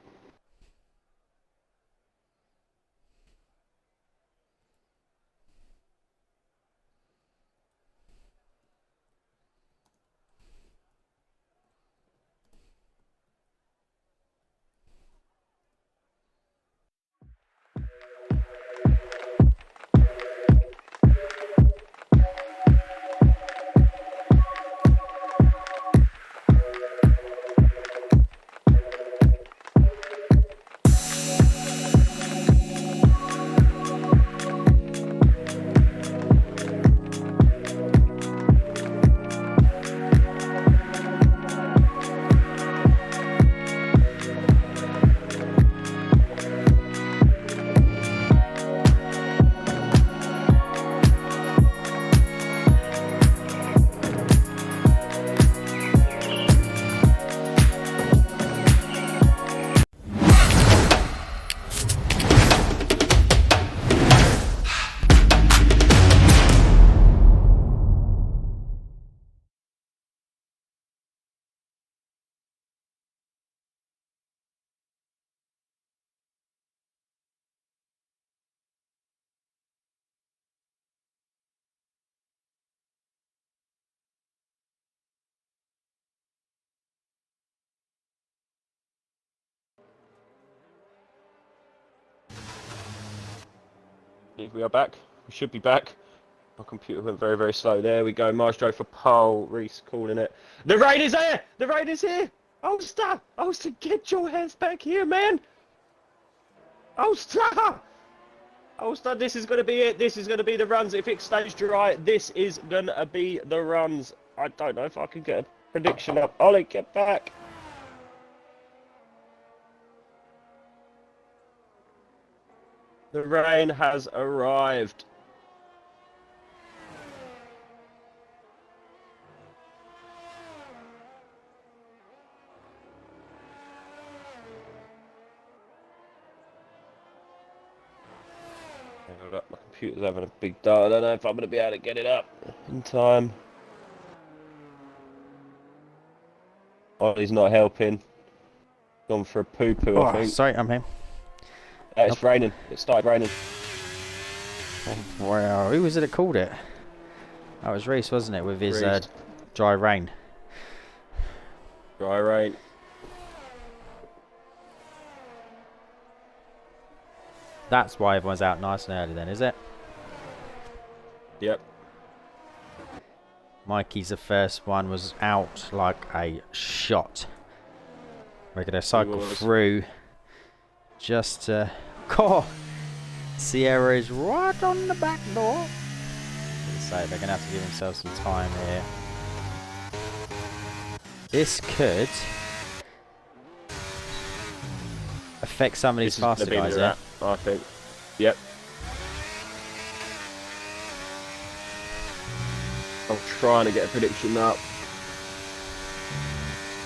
We are back. We should be back. My computer went very, very slow. There we go. Maestro for pole. Reese calling it. The rain is here! The rain is here! Ulster! Ulster, get your heads back here, man! Ulster! Ulster, this is going to be it. This is going to be the runs. If it stays dry, this is going to be the runs. I don't know if I can get a prediction up. Ollie, get back. The rain has arrived. Hold up, my computer's having a big day. I don't know if I'm going to be able to get it up in time. Ollie's not helping. Gone for a poo-poo, I think. Sorry, I'm here. It's raining. It started raining. Wow, who was it that called it? That was Reese, wasn't it, with his dry rain? Dry rain. That's why everyone's out nice and early then, is it? Yep. Mikey's the first one, was out like a shot. We're going to cycle through just to... Oh, Sierra is right on the back door. So they're going to have to give themselves some time here. This could affect some of these faster guys, yeah? I think. Yep. I'm trying to get a prediction up.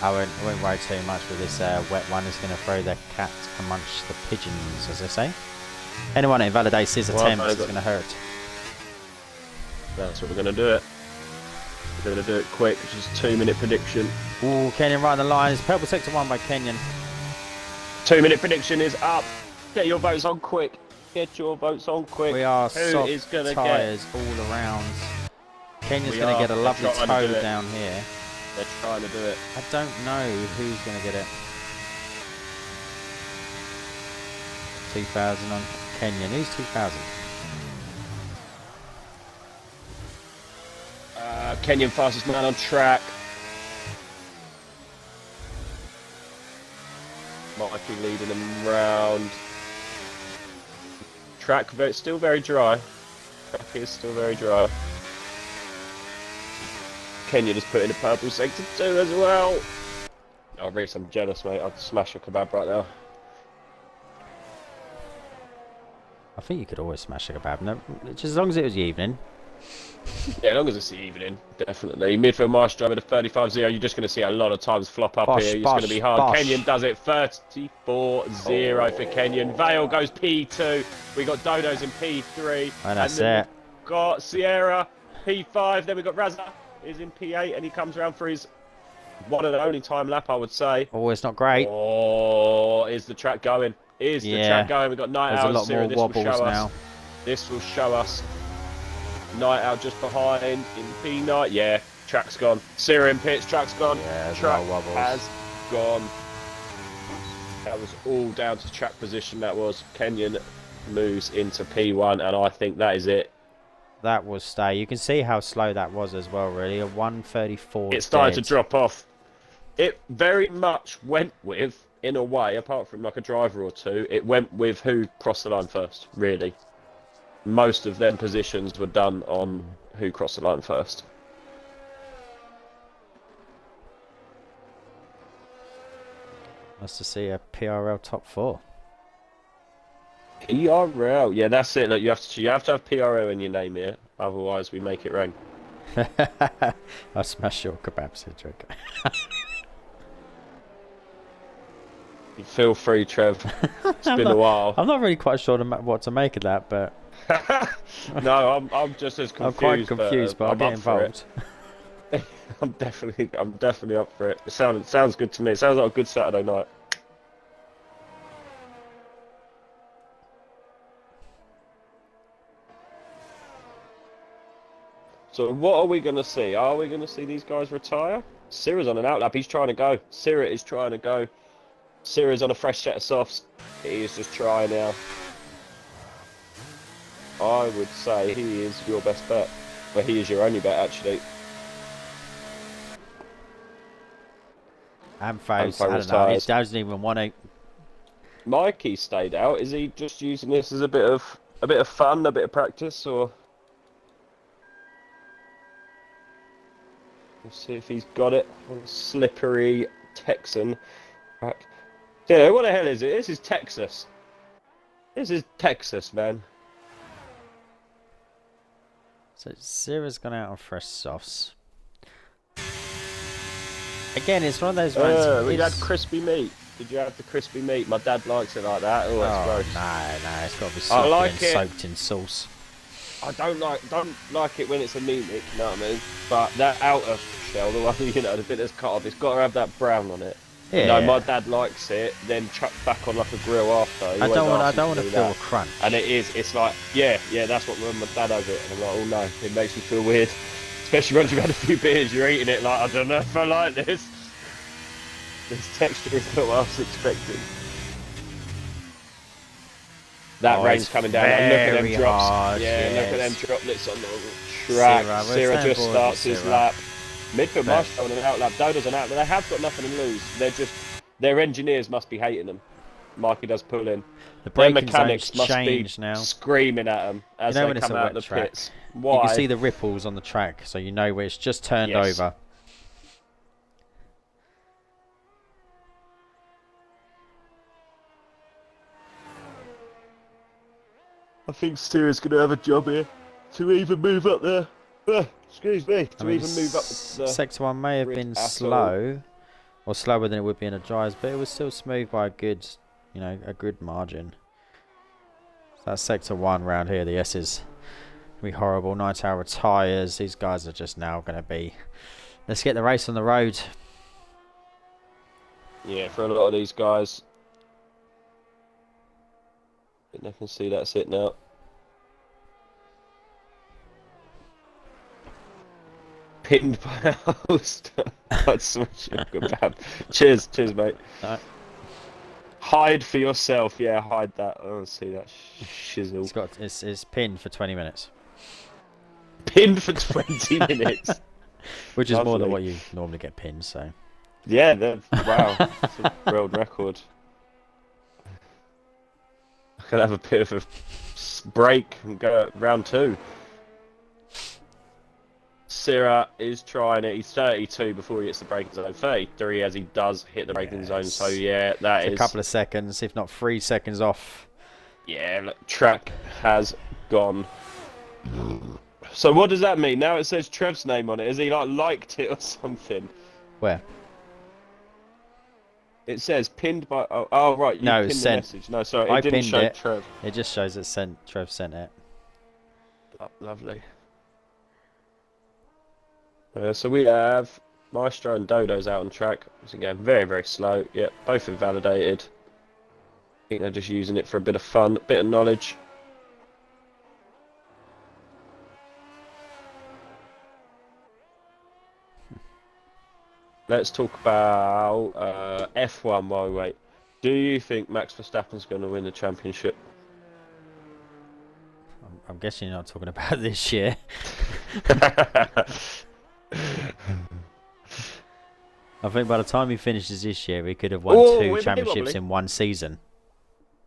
I won't worry too much with this wet one. It's going to throw their cat amongst the pigeons, as they say. Anyone that invalidates his attempts is going to hurt. That's what we're going to do it. We're going to do it quick, which is a 2-minute prediction. Ooh, Kenyon right on the line. It's purple sector 1 by Kenyon. 2-minute prediction is up. Get your votes on quick. Get your votes on quick. We are Who soft is gonna tyres all around. Kenyon's going to get a lovely toe down here. They're trying to do it. I don't know who's going to get it. 2,000 on Kenyon. Who's 2,000? Kenyon fastest man on track. Mikey leading them round. Track still very dry. Track is still very dry. Kenyon has put in a purple sector 2 as well. Oh, Reese, I'm jealous, mate. I'd smash a kebab right now. I think you could always smash a kebab. No, just as long as it was the evening. Yeah, as long as it's the evening, definitely. Midfield Maestro with a 35-0. You're just going to see a lot of times flop up here. It's going to be hard. Kenyon does it. 34-0 for Kenyon. Vale goes P2. We got Dodos in P3. And that's it. Got Sierra P5. Then we got Raza is in P8, and he comes around for his one and only time lap, I would say. Oh, it's not great. Oh, is the track going? Is the track going? We've got Night Owl. There's a lot more wobbles now. This will show us. Night Owl just behind in P9. Yeah, track's gone. Sierra in pits, track's gone. Yeah, track has gone. That was all down to track position. That was. Kenyon moves into P1, and I think that is it. That was stay. You can see how slow that was as well, really. A 134. It started to drop off. It very much went with, in a way, apart from like a driver or two, it went with who crossed the line first, really. Most of them positions were done on who crossed the line first. Nice to see a PRL top 4. PRL, yeah, that's it. Look, you have to have PRL in your name here, otherwise we make it rain. I'll smash your kebab, Cedric. Feel free, Trev. It's been a while. I'm not really quite sure what to make of that, but no, I'm just as confused. I'm quite confused, but I'll get involved. I'm definitely up for it. It sounds good to me. It sounds like a good Saturday night. So what are we going to see? Are we going to see these guys retire? Sira's on an outlap. He's trying to go. Sira is trying to go. Sira's on a fresh set of softs. He is just trying now. I would say he is your best bet. Well, he is your only bet, actually. Amphos, I don't know. He doesn't even want to. Mikey stayed out. Is he just using this as a bit of fun, a bit of practice, or? Let's see if he's got it. Slippery Texan. Yeah, what the hell is it? This is Texas. This is Texas, man. So Zera's gone out on fresh softs. Again, it's one of those ones. We had crispy meat. Did you have the crispy meat? My dad likes it like that. Oh, it's gross. No, it's got to be soft and soaked in sauce. I don't like it when it's anemic, you know what I mean? But that outer shell, the one, you know, the bit that's cut off, it's got to have that brown on it. Yeah. No, my dad likes it, then chucked back on like a grill after. I don't want to feel a crunch. And it's like, yeah, that's what my dad has it. And I'm like, oh no, it makes me feel weird. Especially once you've had a few beers, you're eating it like, I don't know if I like this. This texture is not what I was expecting. That rain's coming down. Look at them drops. Hard, look at them droplets on the track. Sira just starts his lap. Midfield Marshall on an out lap. Dodo's an out lap. They have got nothing to lose. Their engineers must be hating them. Mikey does pull in. Their mechanics must be now. Screaming at them as they come out of the pits. Why? You can see the ripples on the track, so you know where it's just turned over. I think Stewart's going to have a job here to even move up there. Excuse me. To even move up the Sector 1 may have been slow, or slower than it would be in a dries, but it was still smooth by a good, a good margin. So that's Sector 1 round here. The S's going to be horrible. 9-hour tyres. These guys are just now going to be... Let's get the race on the road. Yeah, for a lot of these guys... I can see that's it now. Pinned by a host. That's such a good bad. Cheers, mate. Right. Hide for yourself. Yeah, hide that. I don't see that shizzle. It's pinned for 20 minutes. Pinned for 20 minutes. Which is more than what you normally get pinned, so. Yeah, wow. That's a world record. I could have a bit of a break and go round 2. Sira is trying it. He's 32 before he hits the braking zone. 33 as he does hit the braking zone. So yeah, that is a couple of seconds, if not 3 seconds off. Yeah, look, track has gone. So what does that mean? Now it says Trev's name on it. Has he liked it or something? Where? It says pinned by. Oh right. You pinned the message. No, sorry. It didn't show Trev. It just shows that Trev sent it. Oh, lovely. So we have Maestro and Dodo's out on track. It's again very, very slow. Yep, both invalidated. I think they're just using it for a bit of fun, a bit of knowledge. Let's talk about F1 while we wait. Do you think Max Verstappen's going to win the championship? I'm guessing you're not talking about this year. I think by the time he finishes this year, he could have won 2 championships in 1 season.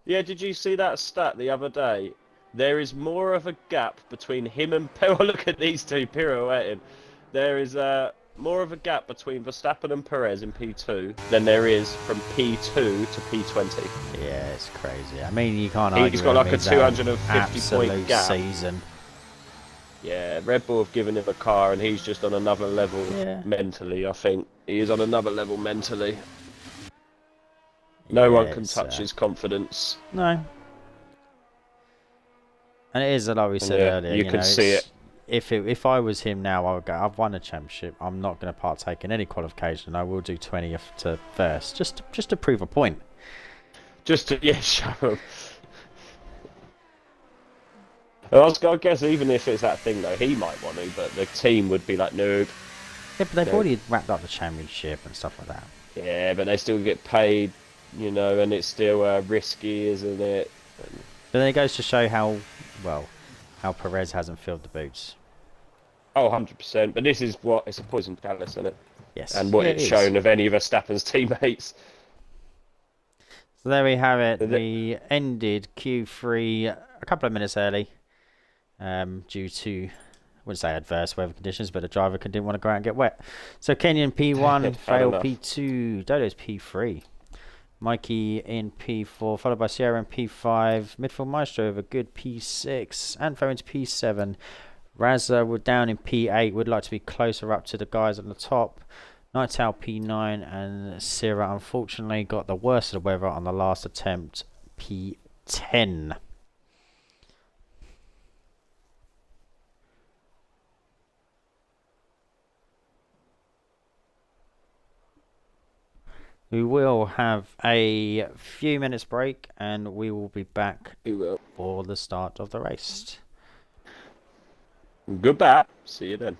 Yeah, did you see that stat the other day? There is more of a gap between him and... Oh, look at these two pirouetting. There is more of a gap between Verstappen and Perez in P2 than there is from P2 to P20. Yeah, it's crazy. I mean, you can't argue. He's got like a 250 point gap. Season. Yeah, Red Bull have given him a car and he's just on another level mentally, I think. He is on another level mentally. No one can touch his confidence. No. And it is, like we said earlier, you can see it. If I was him now, I would go, I've won a championship. I'm not going to partake in any qualification. I will do 20th to first, just to prove a point. Just to, show him. I guess even if it's that thing though, he might want to, but the team would be like, nope. Yeah, but they've already wrapped up the championship and stuff like that. Yeah, but they still get paid, and it's still risky, isn't it? But then it goes to show how, well, how Perez hasn't filled the boots. Oh, 100%. But this is what it's a poison chalice, isn't it? Yes. And what yeah, it's it shown is. of any of Verstappen's teammates. So there we have it. We ended Q3 a couple of minutes early due to, I wouldn't say adverse weather conditions, but the driver didn't want to go out and get wet. So Kenyon P1, Fail P2, Dodo's P3. Mikey in P4, followed by Sierra in P5. Midfield Maestro with a good P6. And into P7. Razza were down in P8. Would like to be closer up to the guys on the top. Night Owl P9. And Sierra unfortunately got the worst of the weather on the last attempt. P10. We will have a few minutes break and we will be back for the start of the race. Goodbye. See you then.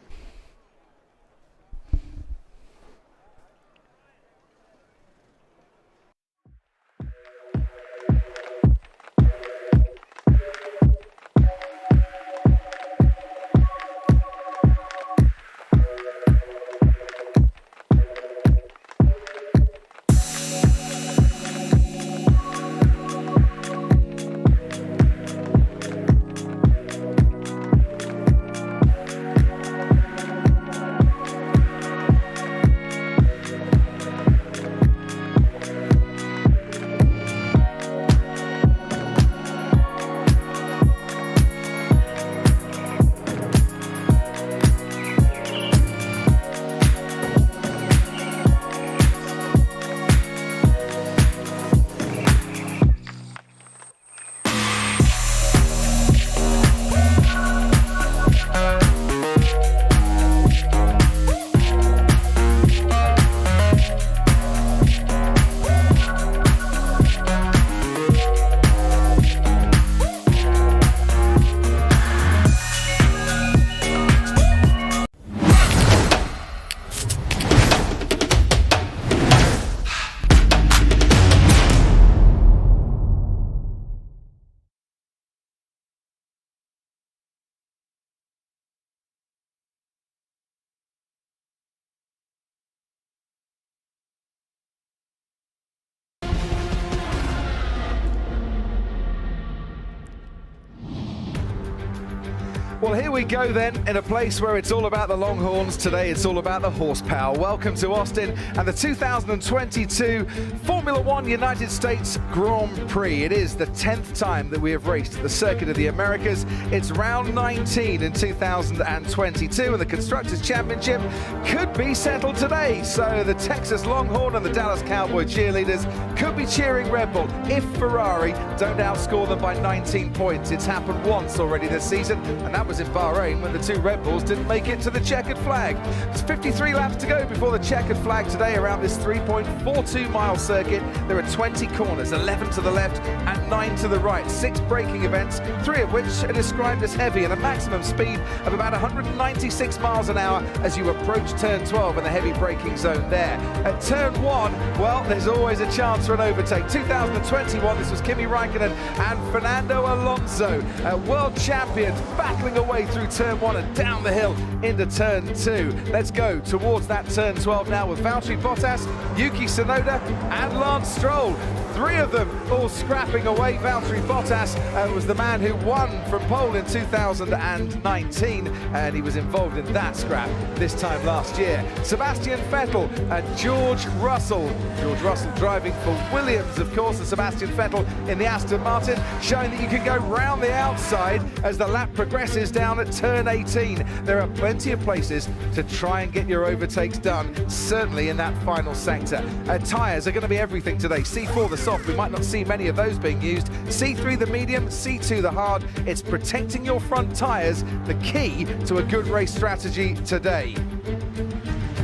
Well, here we go then, in a place where it's all about the Longhorns. Today it's all about the horsepower. Welcome to Austin and the 2022 Formula One United States Grand Prix. It is the 10th time that we have raced at the Circuit of the Americas. It's round 19 in 2022 and the Constructors' Championship could be settled today. So the Texas Longhorn and the Dallas Cowboy cheerleaders could be cheering Red Bull if Ferrari don't outscore them by 19 points. It's happened once already this season, and that was in Bahrain when the two Red Bulls didn't make it to the checkered flag. There's 53 laps to go before the checkered flag today around this 3.42 mile circuit. There are 20 corners, 11 to the left and 9 to the right. 6 braking events, 3 of which are described as heavy, and a maximum speed of about 196 miles an hour as you approach turn 12 in the heavy braking zone there. At turn 1, well, there's always a chance for an overtake. 2021, this was Kimi Raikkonen and Fernando Alonso, world champions, battling away through turn 1 and down the hill into turn 2. Let's go towards that turn 12 now with Valtteri Bottas, Yuki Tsunoda and Lance Stroll. 3 of them all scrapping away. Valtteri Bottas was the man who won from pole in 2019, and he was involved in that scrap this time last year. Sebastian Vettel and George Russell. George Russell driving for Williams, of course, and Sebastian Vettel in the Aston Martin, showing that you can go round the outside as the lap progresses down at turn 18. There are plenty of places to try and get your overtakes done, certainly in that final sector. Tyres are going to be everything today. C4 the soft, we might not see many of those being used. C3 the medium, C2 the hard. It's protecting your front tyres, the key to a good race strategy today.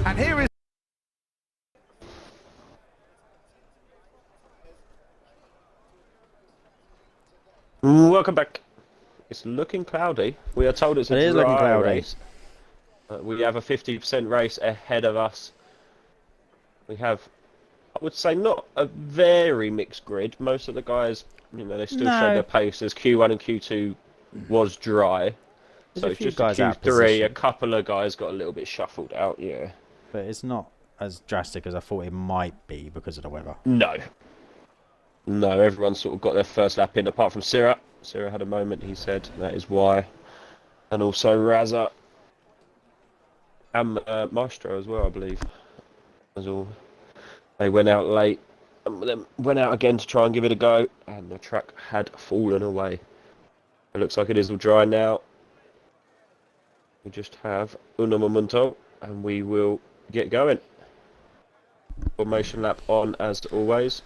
And here is Welcome back. It's looking cloudy. We are told it's a dry race. We have a 50% race ahead of us. We have, I would say, not a very mixed grid. Most of the guys, you know, they still show their pace as Q1 and Q2 was dry. There's So a it's few just guys a out of Q3. A position, couple of guys got a little bit shuffled out. Yeah. but it's not as drastic as I thought it might be because of the weather. No. No, everyone sort of got their first lap in, apart from Syrah. Syrah had a moment, he said. That is why. And also Raza. And Maestro as well, I believe. As all. They went out late. And then went out again to try and give it a go. And the track had fallen away. It looks like it is all dry now. We just have uno momento. And we will get going. Formation lap on as always.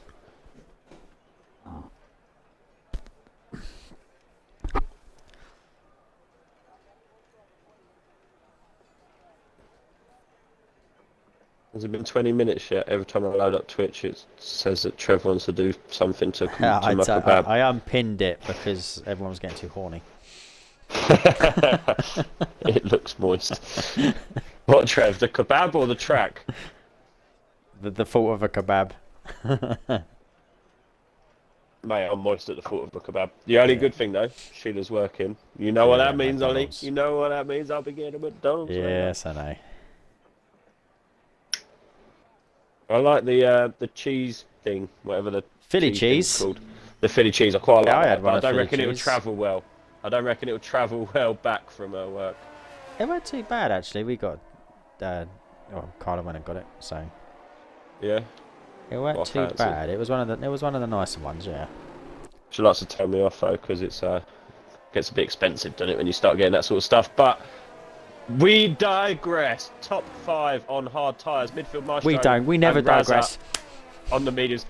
Has it been 20 minutes yet? Every time I load up Twitch, it says that Trevor wants to do something to my kebab. I unpinned it because everyone was getting too horny. It looks moist. What, Trev? The kebab or the track? The thought of a kebab. Mate, I'm moist at the thought of a kebab. The only good thing, though, Sheila's working. You know what that means, Ollie? You know what that means? I'll be getting a McDonald's. Yes, I know. I like the cheese thing, whatever the Philly thing's cheese. called. The Philly cheese, I quite like I that, had one but of I don't Philly reckon it would cheese. travel well. I don't reckon it would travel well back from work. It weren't too bad actually. We got, Carla went and got it, so Yeah. it weren't What I too fancy. bad. It was one of the nicer ones, yeah. She likes to tell me off though, because it's gets a bit expensive, doesn't it, when you start getting that sort of stuff. But we digress. Top 5 on hard tyres. Midfield Maestro. We don't. We never and Raza digress. on the medias.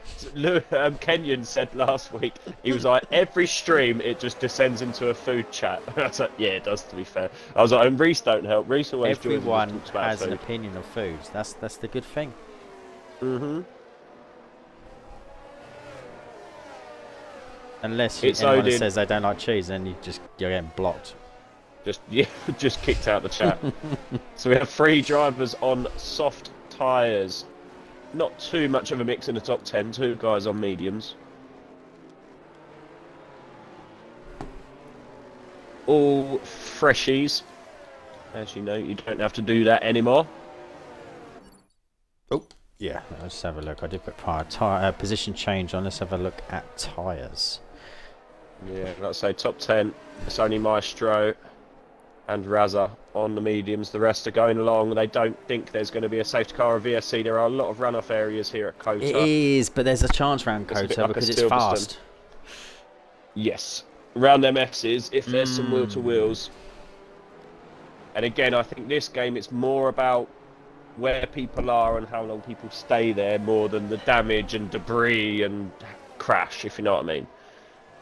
Kenyon said last week, he was like, every stream it just descends into a food chat. I was like, yeah, it does, to be fair. I was like, and Reese don't help. Reese always joins and Everyone talks about has an food. opinion of foods. That's the good thing. Mm-hmm. Unless It's anyone Odin. says they don't like cheese, then you're getting blocked. Just kicked out the chat. So we have 3 drivers on soft tyres. Not too much of a mix in the top 10. 2 guys on mediums. All freshies. As you know, you don't have to do that anymore. Oh, yeah. Let's have a look. I did put position change on. Let's have a look at tyres. Yeah, like I say, top 10. It's only Maestro and Raza on the mediums. The rest are going along. They don't think there's going to be a safety car or VSC. There are a lot of runoff areas here at Cota. It is, but there's a chance around It's a bit Cota like a because it's Silverstone. fast. Yes. Round them S's, if there's some wheel to wheels. And again, I think this game, it's more about where people are and how long people stay there more than the damage and debris and crash, if you know what I mean.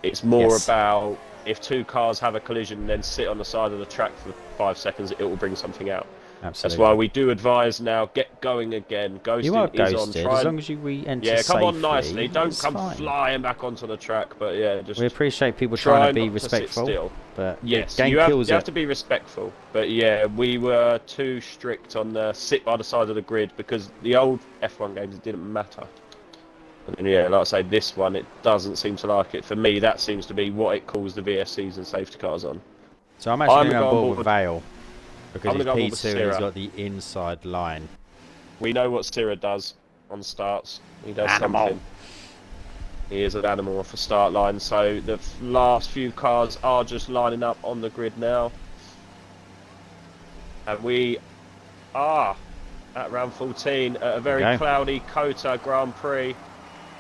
It's more about if 2 cars have a collision and then sit on the side of the track for 5 seconds, it will bring something out. Absolutely. That's why we do advise now, get going again. Ghosting You are is ghosted, on. as long as you re-enter yeah, come on safely, nicely. Don't it's come fine. flying back onto the track. But yeah, just We appreciate people try trying to be not to sit respectful, still. but yes, the game you kills have it. to be respectful. But yeah, we were too strict on the sit by the side of the grid because the old F1 games, it didn't matter. And yeah, like I say, this one, it doesn't seem to like it. For me, that seems to be what it calls the VSCs and safety cars on. So I'm actually I'm going to gonna go go on on board with board- Vale because I'm he's gonna go on board P2 with and he's Syrah. got the inside line. We know what Syrah does on starts. He does Animal. something. He is an animal off the start line. So the last few cars are just lining up on the grid now. And we are at round 14 at a very Okay. cloudy Cota Grand Prix.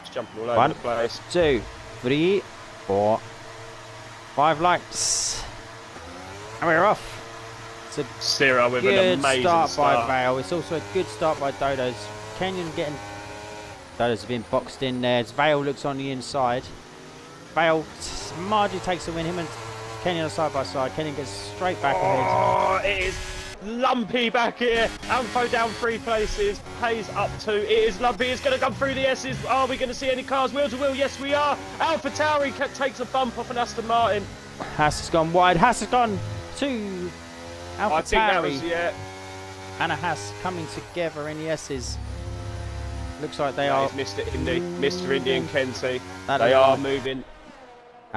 Just jumping all over 1, the place. 2, 3, 4, 5 lights. And we're off. It's a Syrah with an good amazing start by Vale. It's also a good start by Dodos. Kenyon getting... Dodos have been boxed in there. As Vale looks on the inside. Vale marginally takes the win. Him and Kenyon are side by side. Kenyon gets straight back ahead. Oh, it is lumpy back here. Alfo down 3 places. Hayes up 2. It is lumpy. It's going to come through the S's. Are we going to see any cars wheel to wheel? Yes, we are. Alpha Tauri takes a bump off an Aston Martin. Haas has gone wide. Haas has gone to I think that was, AlphaTauri. yeah. And a Haas coming together in the S's. Looks like they That are. is Mr. Indy and Kenty. That They is are right. moving.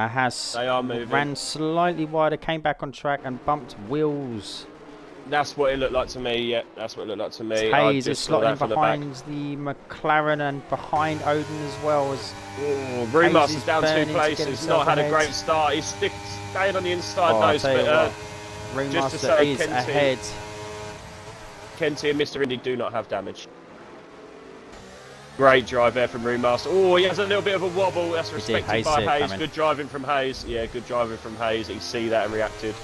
Has They are moving. ran slightly wider, came back on track and bumped wheels. That's what it looked like to me. Yeah, that's what it looked like to me. Hayes is slotting behind the McLaren and behind Odin as well. As Brewmaster's down 2 places. Not had a great start. He's staying on the inside nose. But Brewmaster is ahead. Kenty and Mr. Indy do not have damage. Great drive there from Brewmaster. Oh, he has a little bit of a wobble. That's respected by Hayes. Good driving from Hayes. Yeah, good driving from Hayes. He see that and reacted.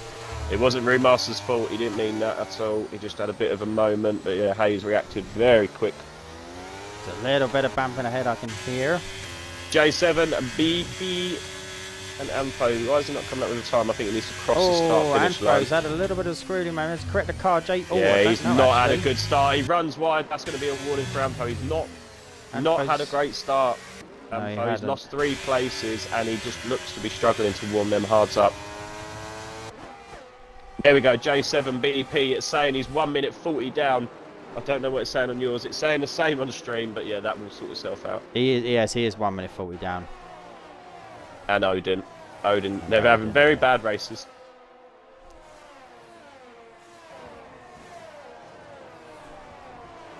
It wasn't Brewmaster's fault. He didn't mean that at all. He just had a bit of a moment. But yeah, Hayes reacted very quick. There's a little bit of bumping ahead I can hear. J7 and BP and Ampho. Why is he not coming up with a time? I think he needs to cross the start-finish line. Ampho's had a little bit of screwed in, man. Let's correct the car. Yeah, he's not had a good start. He runs wide. That's going to be a warning for Ampho. He's not had a great start. Ampho, he's lost 3 places and he just looks to be struggling to warm them hards up. There we go, J7 BP. It's saying he's 1 minute 40 down. I don't know what it's saying on yours. It's saying the same on the stream, but yeah, that will sort itself out. He is 1 minute 40 down. And Odin, they're having very bad races.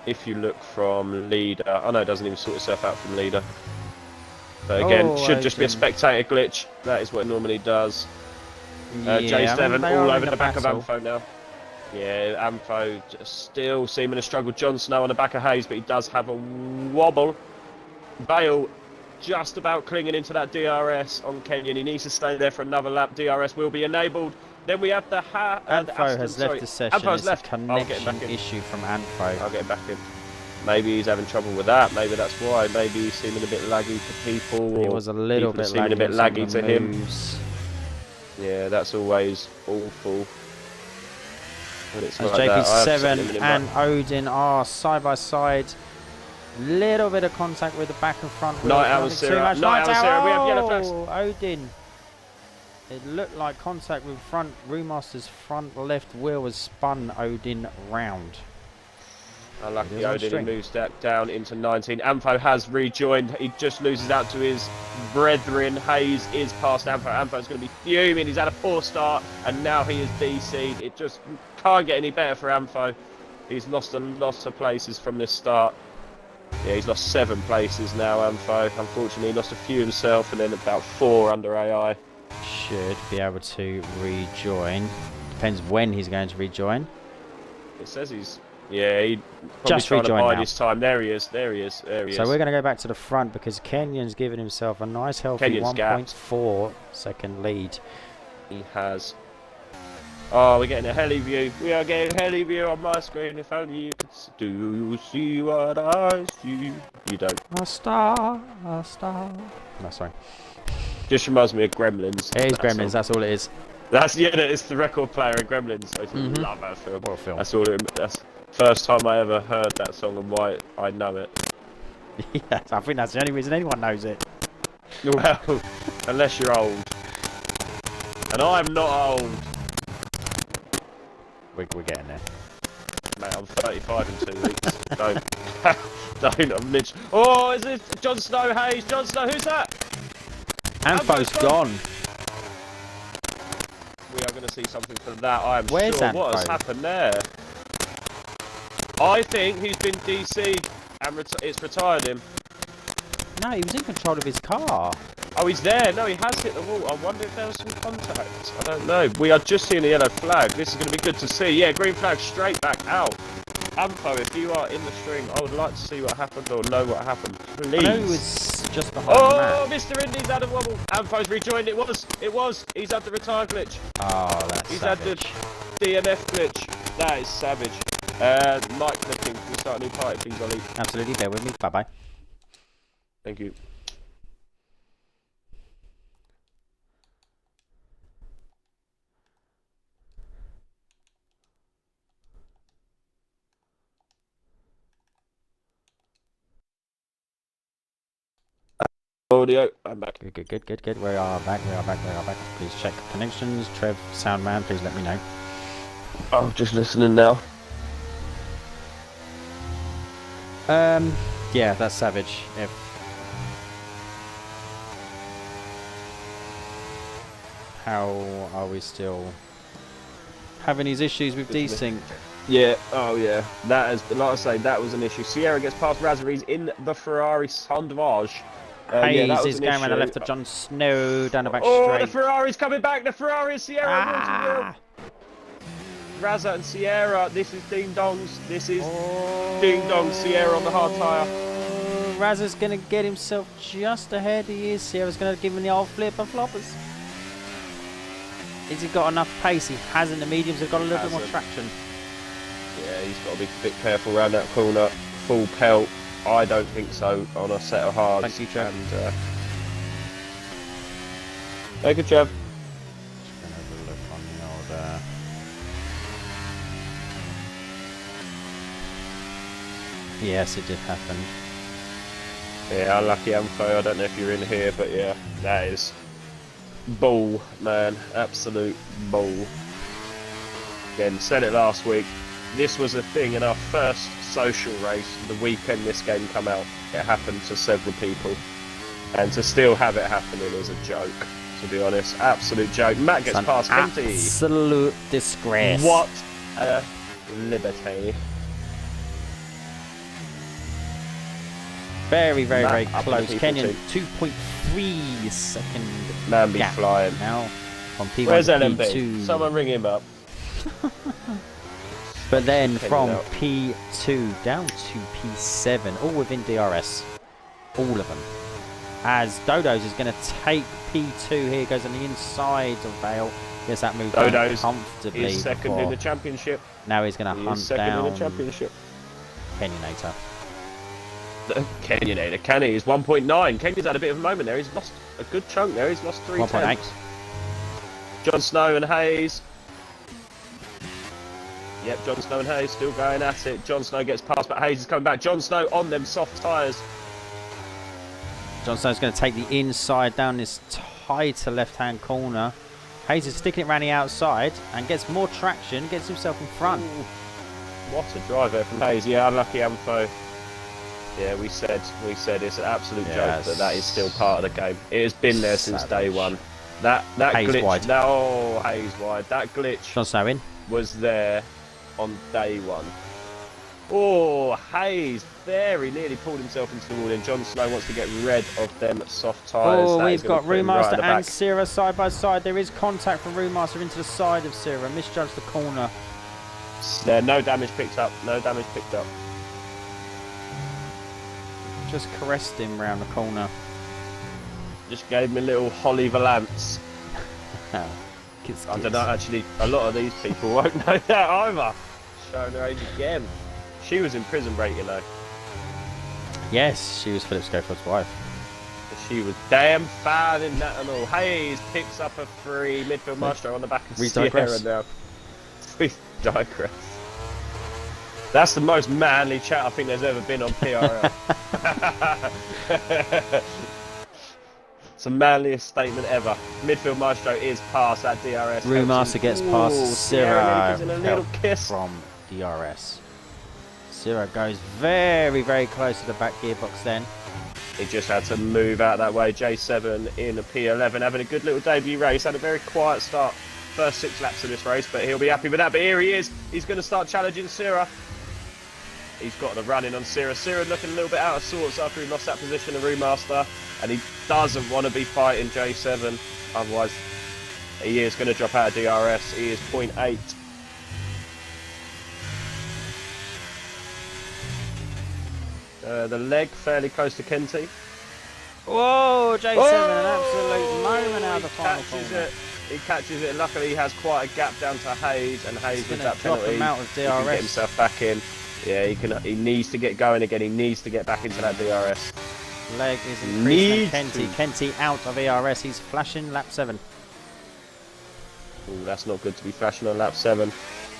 If you look from leader, I know it doesn't even sort itself out from leader. But again, should just be a spectator glitch. That is what it normally does. J7 all over the back of Ampho now. Yeah, Ampho just still seeming to struggle. Jon Snow on the back of Hayes, but he does have a wobble. Bale just about clinging into that DRS on Kenyon. He needs to stay there for another lap. DRS will be enabled. Then we have the Ampho has left the session. It's a connection issue from Ampho. I'll get him back in. Maybe he's having trouble with that. Maybe that's why. Maybe he's seeming a bit laggy to people. He was a little bit laggy to him. Yeah, that's always awful. As JP7 and Odin are side by side. Little bit of contact with the back and front wheel. Night Owl Sarah. Night Owl Sarah. We have yellow flags. Odin. It looked like contact with front. Brewmaster's front left wheel was spun Odin round. Unlucky Odin, he moves that down into 19. Ampho has rejoined. He just loses out to his brethren. Hayes is past Ampho. Ampho's going to be fuming. He's had a poor start and now he is DC'd. It just can't get any better for Ampho. He's lost a lot of places from this start. Yeah, he's lost 7 places now, Ampho. Unfortunately, he lost a few himself and then about 4 under AI. Should be able to rejoin. Depends when he's going to rejoin. It says he's... Yeah, he just trying to bide now. his time. There he is. There he is. There he is. So we're going to go back to the front because Kenyon's given himself a nice healthy 1.4 second lead. He has. Oh, we're getting a heli view. We are getting a heli view on my screen. If only you could do you see what I see. You don't. A star, a star. No, sorry. Just reminds me of Gremlins. It is Gremlins. That's all it is. That's it's the record player in Gremlins. I love that film. What a film. That's all. That's first time I ever heard that song and why I know it. Yeah, I think that's the only reason anyone knows it. Well, unless you're old, and I'm not old. We're getting there. Mate, I'm 35 in 2 weeks. Don't. I'm literally. Oh, is it Jon Snow? Hayes, Jon Snow. Who's that? Ampho's gone. We are going to see something for that. I am Where's sure. Ampho? What has happened there? I think he's been DC'd and it's retired him. No, he was in control of his car. Oh, he's there. No, he has hit the wall. I wonder if there was some contact. I don't know. We are just seeing a yellow flag. This is going to be good to see. Yeah, green flag straight back out. Ampho, if you are in the string, I would like to see what happened or know what happened. Please. I know he was just behind Oh, Mr. Indy's had a wobble. Ampho's rejoined. It was. He's had the retire glitch. Oh, that's He's savage. had the DNF glitch. That is savage. Mic clicking. Can we start a new party, please, Ollie? Absolutely. Bear with me. Bye-bye. Thank you. Audio, I'm back. Good. We are back. Please check connections. Trev, sound man, please let me know. Oh, just listening now. Yeah, that's savage. how are we still having these issues with desync? Yeah, oh yeah. That is, like I say, that was an issue. Sierra gets past Razzaries in the Ferrari Sondage. Hayes is going around the left of Jon Snow down the back Oh, straight. the Ferrari's coming back. The Ferrari and Sierra wheel to wheel. Razza and Sierra. This is Ding Dongs. This is Ding Dong Sierra on the hard tyre. Razza's going to get himself just ahead. He is. Sierra's going to give him the old flip and floppers. Has he got enough pace? He hasn't. The mediums have got a little bit more traction. Yeah, he's got to be a bit careful around that corner. Full pelt. I don't think so on a set of hards. Thank you, Trev. And, thank you, Trev. Just going to have a look on the old... Yes, it did happen. Yeah, unlucky Amfo. I don't know if you're in here, but yeah, that is bull, man. Absolute bull. Again, said it last week. This was a thing in our first social race, the weekend this game come out. It happened to several people. And to still have it happening is a joke, to be honest. Absolute joke. Matt gets past Kenty. Absolute disgrace. What a liberty. Very, very, Matt very up close. in Kenyan, P2. 2.3 second Man be gap flying. now from P1 Where's to LMB? P2. Someone ring him up. But then from out. P2 down to P7, all within DRS. All of them. As Dodo's is going to take P2 here, goes on the inside of Vale. Gets that move Dodo's comfortably. is second in the championship. Now he's going to hunt second down in the championship. Kenyonator. Kenyonator. Kenny is 1.9. Kenny's had a bit of a moment there. He's lost a good chunk there. He's lost 3 1.8. tenths. Jon Snow and Hayes. Yep, Jon Snow and Hayes still going at it. Jon Snow gets past, but Hayes is coming back. Jon Snow on them soft tyres. Jon Snow's going to take the inside down this tighter left-hand corner. Hayes is sticking it around the outside and gets more traction, gets himself in front. Ooh, what a drive there from Hayes. Yeah, unlucky Amfo. Yeah, we said it's an absolute joke that is still part of the game. It has been there since day one. That Hayes glitch. wide. No, Hayes wide. That glitch Jon Snow in. was there on day one. Oh, Hayes very nearly pulled himself into the wall, and Jon Snow wants to get rid of them soft tyres. Oh, we've got Roomaster and Sierra side by side. There is contact from Roomaster into the side of Sierra. Misjudged the corner. There, no damage picked up. No damage picked up. Just caressed him round the corner. Just gave him a little Holly Valance. Kids. I don't know, actually, a lot of these people won't know that either. Showing her age again. She was in Prison Break, you know. Yes, she was Philip Schofield's wife. She was damn fine in that and all. Hayes picks up a free midfield maestro on the back of Sierra now. We digress. That's the most manly chat I think there's ever been on PRL. It's the manliest statement ever. Midfield maestro is past that DRS. Roomaster gets past Sierra in a little kiss from DRS. Sierra goes very, very close to the back gearbox then. He just had to move out that way. J7 in a P11, having a good little debut race. Had a very quiet start, first 6 laps of this race, but he'll be happy with that. But here he is. He's going to start challenging Sierra. He's got the run in on Sierra. Sierra looking a little bit out of sorts after he lost that position to Roomaster, and he doesn't want to be fighting J7. Otherwise, he is going to drop out of DRS. He is 0.8. The leg fairly close to Kenty. Whoa, J7, an absolute moment out of the final corner. He catches it. Luckily, he has quite a gap down to Hayes, and Hayes with that drop penalty, him out of he can DRS. get himself back in. Yeah, he can. He needs to get going again. He needs to get back into that DRS. Leg is increasing. Kenty. Kenty out of ERS. He's flashing lap 7. Ooh, that's not good to be flashing on lap 7.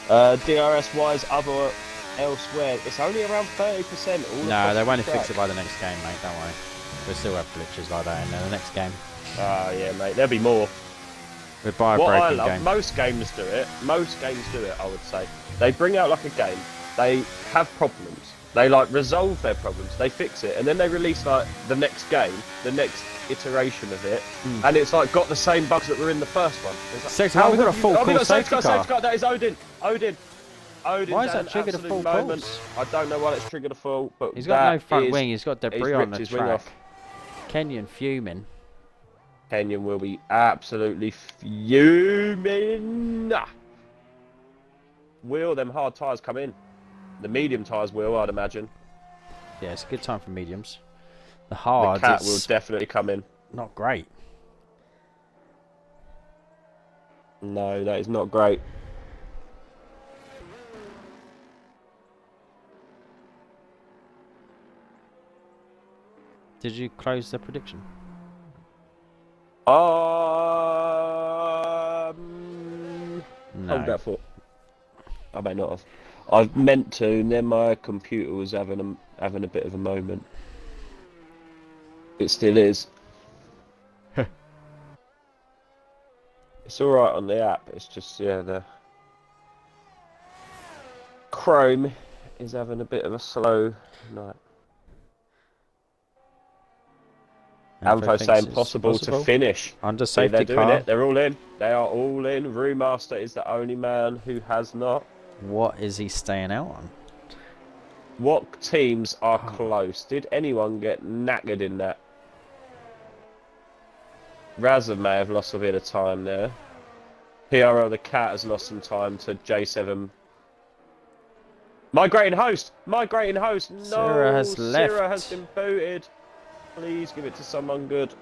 DRS wise, other elsewhere, it's only around 30%. No, they won't fix it by the next game, mate. Don't worry. We'll still have glitches like that in the next game. Ah, yeah, mate. There'll be more. With by a What I broken love, game. most games do it. Most games do it, I would say. They bring out like a game. They have problems. They like resolve their problems, they fix it, and then they release like the next game, the next iteration of it, and it's like got the same bugs that were in the first one. Like, Safety car, we've got a full course safety car. Safety car. That is Odin. Why is that triggered a full course? I don't know why it's triggered a full, but he's got no front wing. He's got debris on the track. Kenyon fuming. Kenyon will be absolutely fuming. Will them hard tyres come in? The medium tyres will, I'd imagine. Yeah, it's a good time for mediums. The hard, the cat will definitely come in. Not great. No, that is not great. Did you close the prediction? No. Hold that thought. I may not have. I've meant to, and then my computer was having a bit of a moment. It still is. It's all right on the app. It's just the Chrome is having a bit of a slow night. Anfo saying possible to finish. Under safety they're doing it. They're all in. They are all in. Brewmaster is the only man who has not. What is he staying out on? What teams are close? Did anyone get knackered in that? Razza may have lost a bit of time there. PRL the cat has lost some time to J7. Migrating host! Migrating host! No! Sarah has left. Sarah has been booted. Please give it to someone good.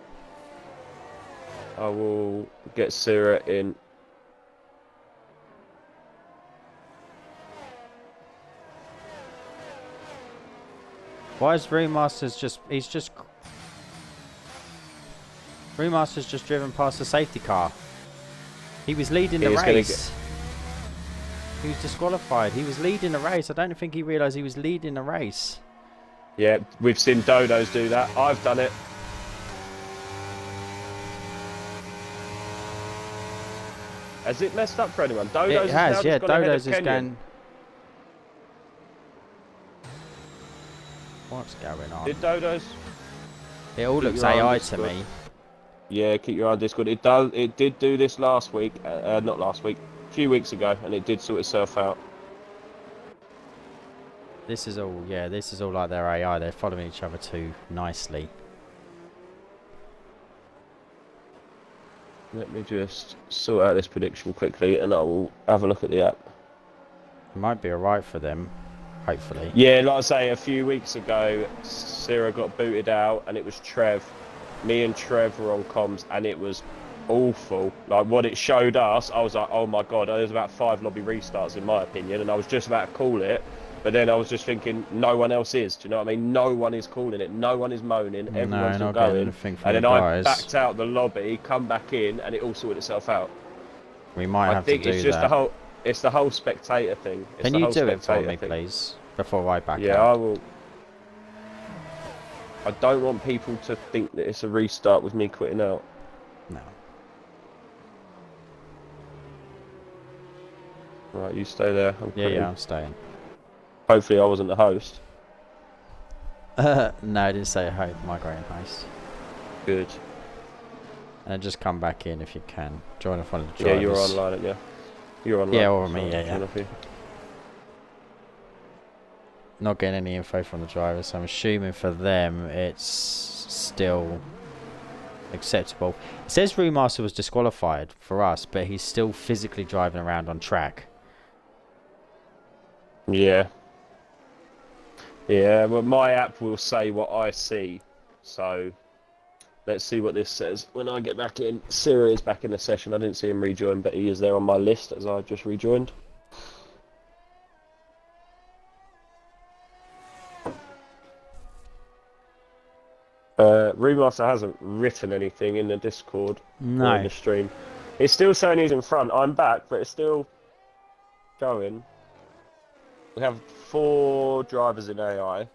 I will get Sarah in. Why is Remaster's Remaster's just driven past the safety car? He was leading the race. He was disqualified. He was leading the race. I don't think he realised he was leading the race. Yeah, we've seen Dodos do that. I've done it. Has it messed up for anyone? Dodos it has, is now yeah. just gone ahead Dodos of is Kenyon. going. What's going on? Did Dodos? It all looks AI to me. Yeah, keep your eye on Discord. It does. It did do this last week. Not last week. A few weeks ago, and it did sort itself out. This is all, yeah, this is all like their AI. They're following each other too nicely. Let me just sort out this prediction quickly, and I will have a look at the app. It might be alright for them, hopefully. Yeah, like I say, a few weeks ago, Sarah got booted out, and it was Trev. Me and Trev were on comms, and it was awful. Like, what it showed us, I was like, oh my god, there's about 5 lobby restarts in my opinion, and I was just about to call it. But then I was just thinking, no one else is. Do you know what I mean? No one is calling it. No one is moaning. Everyone's not going. getting anything from And then the I guys. backed out the lobby, come back in, and it all sorted itself out. We might have to do that. I think it's just the whole. It's the whole spectator thing. It's Can the you whole do it for me, thing. please, before I back out? Yeah, I will. I don't want people to think that it's a restart with me quitting out. No. Right, you stay there. Yeah, I'm staying. Hopefully I wasn't the host. No, I didn't say migraine host. Good. And just come back in if you can. Join off one of the Yeah, drivers. you're online, yeah. You're online. Yeah, or me, yeah. Not getting any info from the drivers, so I'm assuming for them it's still acceptable. It says Remaster was disqualified for us, but he's still physically driving around on track. Yeah. Yeah, well, my app will say what I see. So, let's see what this says. When I get back in, Siri is back in the session. I didn't see him rejoin, but he is there on my list as I just rejoined. Remaster hasn't written anything in the Discord or in the stream. It's still saying he's in front. I'm back, but it's still going. We have 4 drivers in AI.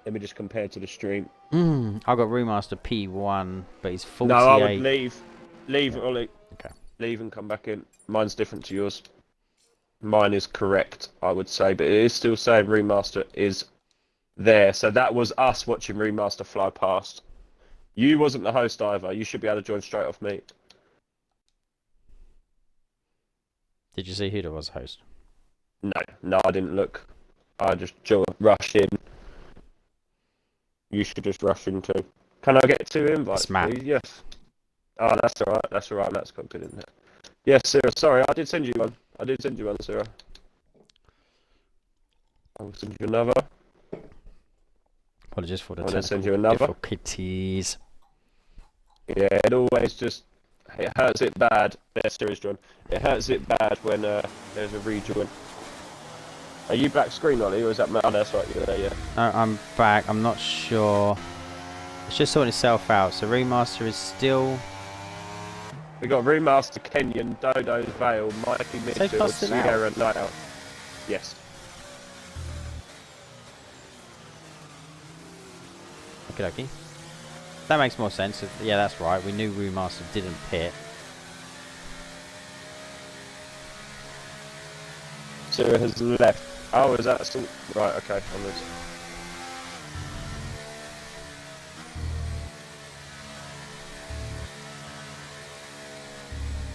Let me just compare to the stream. I've got Remaster P1, but he's 48. No, I would leave. Leave, Ollie. Okay. Leave and come back in. Mine's different to yours. Mine is correct, I would say, but it is still saying Remaster is there. So that was us watching Remaster fly past. You wasn't the host either. You should be able to join straight off me. Did you see who was host? No, I didn't look. I just rushed in. You should just rush in too. Can I get 2 invites, please? Yes. Oh, that's alright. That's alright. That's got good in there. Yes, Sarah. Sorry, I did send you one. Sarah. I will send you another. Apologies for the I'll send you another. difficulties. Yeah, it always just... It hurts it bad. There's Sarah's John. It hurts it bad when there's a rejoin. Are you black screen, Ollie, or is that... Oh, that's right, you're there, yeah. No, I'm back. I'm not sure. It's just sorting itself out. So Remaster is still... We got Remaster, Kenyon, Dodo's Vale, Mikey Mitchell, Sierra Nightowl. Yes. Okay, okay. That makes more sense. Yeah, that's right. We knew Remaster didn't pit. Sarah has left. Oh, is that still... Right, okay, on this.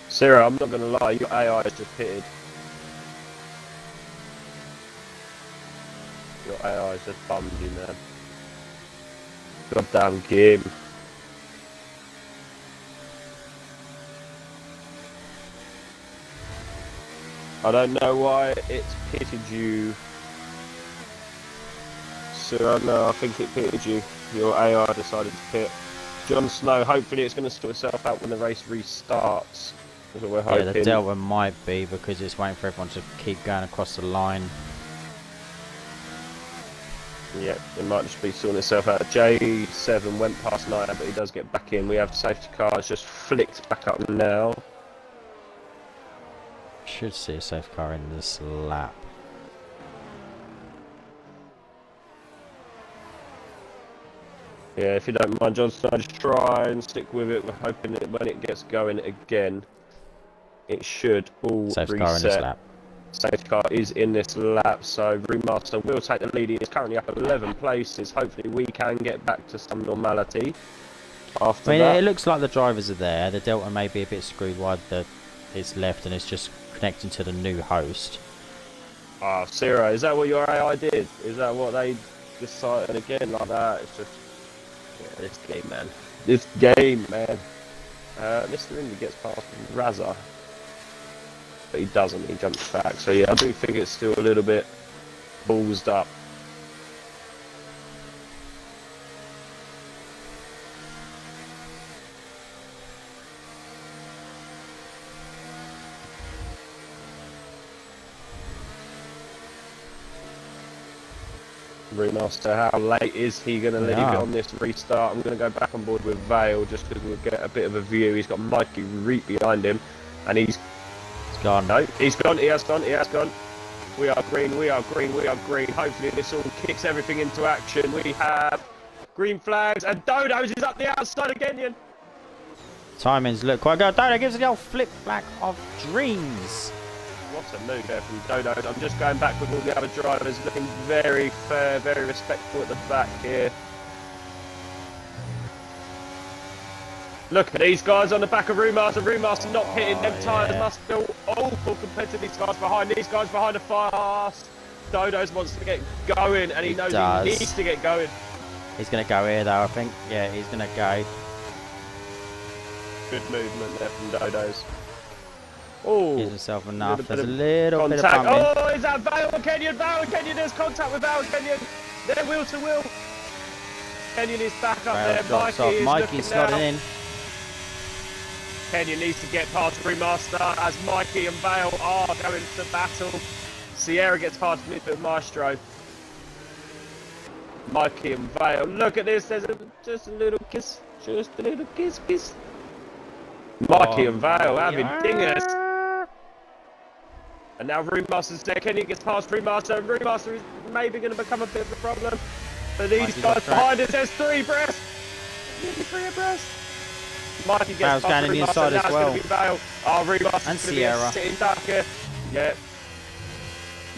Sarah, I'm not going to lie, your AI is just pitted. Your AI is just bummed you, man. Goddamn game. I don't know why it's pitted you. Sarah, no, I think it pitted you. Your AI decided to pit. Jon Snow, hopefully it's going to sort itself out when the race restarts. That's what we're hoping. Yeah, the Delta might be because it's waiting for everyone to keep going across the line. Yeah, it might just be sorting itself out. J7 went past 9, but he does get back in. We have safety cars just flicked back up now. Should see a safe car in this lap. Yeah, if you don't mind, Jon Snow, just try and stick with it. We're hoping that when it gets going again, it should all safe reset. Car in this lap. Safety car is in this lap, so Remaster will take the lead. He's currently up 11 places. Hopefully we can get back to some normality after that. It looks like the drivers are there. The Delta may be a bit screwed while it's left and it's just connecting to the new host. Ah, Sarah, is that what your AI did? Is that what they decided again like that? It's just... Yeah, this game, man. This game, man. Mr. Indy gets past Razza. But he doesn't, he jumps back. So yeah, I do think it's still a little bit ballsed up. Remaster, how late is he going to leave it on this restart? I'm going to go back on board with Vale just because we'll get a bit of a view. He's got Mikey Reet behind him and he's gone. No, he's gone, he has gone. We are green. Hopefully this all kicks everything into action. We have green flags and Dodo's is up the outside of Kenyon. Timings look quite good. Dodo gives it the old flip flag of dreams. What a move there from Dodo. I'm just going back with all the other drivers, looking very fair, very respectful at the back here. Look at these guys on the back of Remaster. Remaster not hitting them tyres must feel awful compared to these guys behind. These guys behind are fast. Dodo's wants to get going and he knows he needs to get going. He's going to go here though, I think. Yeah, he's going to go. Good movement there from Dodo's. Oh, gives himself enough. There's a little bit of contact. bumping. Oh, is that Vale and Kenyon? Vale and Kenyon, there's contact with Vale and Kenyon. They're wheel to wheel. Kenyon is back up there. Mikey's slotting in. Kenyon needs to get past Remaster as Mikey and Vale are going to battle. Sierra gets past Midfield Maestro. Mikey and Vale. Look at this. There's just a little kiss. Just a little kiss. Mikey and Vale having dingers. And now Remaster's there. Kenyon gets past Remaster. And Remaster is maybe going to become a bit of a problem. But these guys behind us, there's 3 abreast. Nearly 3 abreast. Mikey gets Vale's past going in the Remaster, inside now as it's well. going to be Vale. Oh, Remaster's And going to be a Sierra. sitting duck here. Yeah.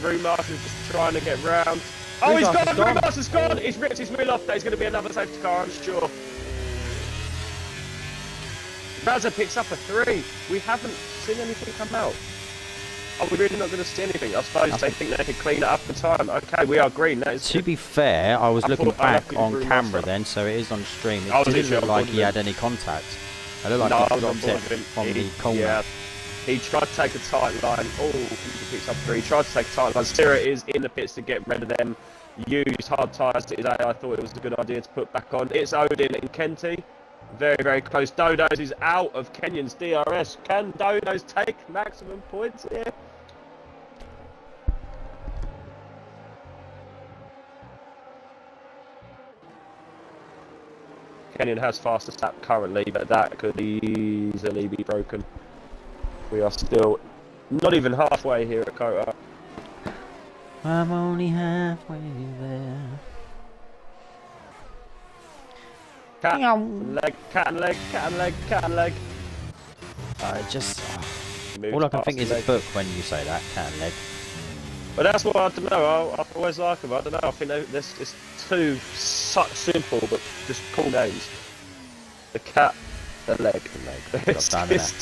Remaster's just trying to get round. Oh, he's gone! Remaster's gone! He's ripped his wheel off. There's going to be another safety car, I'm sure. Raza picks up a 3. We haven't seen anything come out. Oh, we're really not going to see anything. I suppose they think they can clean it up for time. Okay, we are green. That is To be fair, I was looking back on camera then, so it is on stream. It didn't look like he had any contact. It looked like he dropped it from the corner. Yeah, he tried to take a tight line. Oh, he picks up 3. He tried to take a tight line. Sierra is in the pits to get rid of them. Used hard tyres today. I thought it was a good idea to put back on. It's Odin and Kenty. Very, very close. Dodos is out of Kenyon's DRS. Can Dodos take maximum points here? Kenyon has faster stat currently, but that could easily be broken. We are still not even halfway here at Cota. I'm only halfway there. Cat and leg, cat and leg, cat and leg, cat and leg. All I can think is a book when you say that, cat and leg. But that's what I don't know. I always like them. I don't know. I think it's two such simple but just cool names. The cat, the leg. It's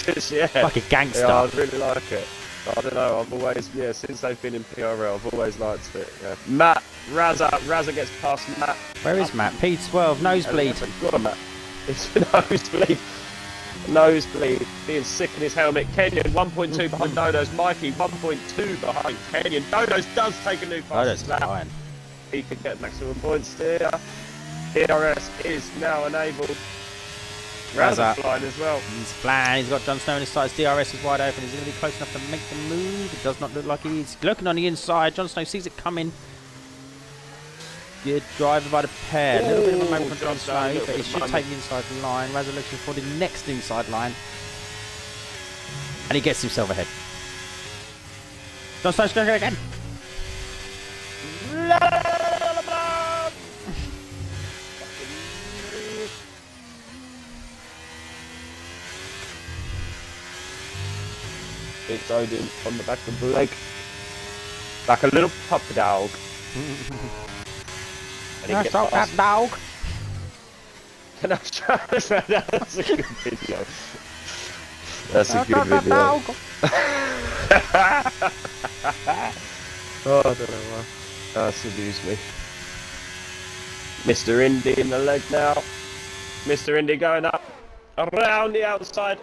just, yeah. Like a gangster. Yeah, I really like it. I don't know. I've always, since they've been in PRL, I've always liked it. Yeah. Matt, Raza gets past Matt. Where is Matt? P12, nosebleed. Got him, Matt. It's nosebleed. Nosebleed, being sick in his helmet. Kenyon 1.2 behind Dodos. Mikey 1.2 behind Kenyon. Dodos does take a new fast lap. He could get maximum points there. DRS is now enabled. Raza flying as well. He's flying. He's got Jon Snow on his side. His DRS is wide open. He's going to be close enough to make the move. It does not look like he's looking on the inside. Jon Snow sees it coming. Good driver by the pair. A little bit of a moment from Jon Snow, but he should take the inside line. Raza looking for the next inside line. And he gets himself ahead. Jon Snow's going to go again. It's Odin on the back of the leg. Like a little pup dog. Can I stop that dog? Can I try? That's a good video. That's a good video. Dog. Oh, I don't know why. That's abused me. Mr. Indy in the leg now. Mr. Indy going up. Around the outside.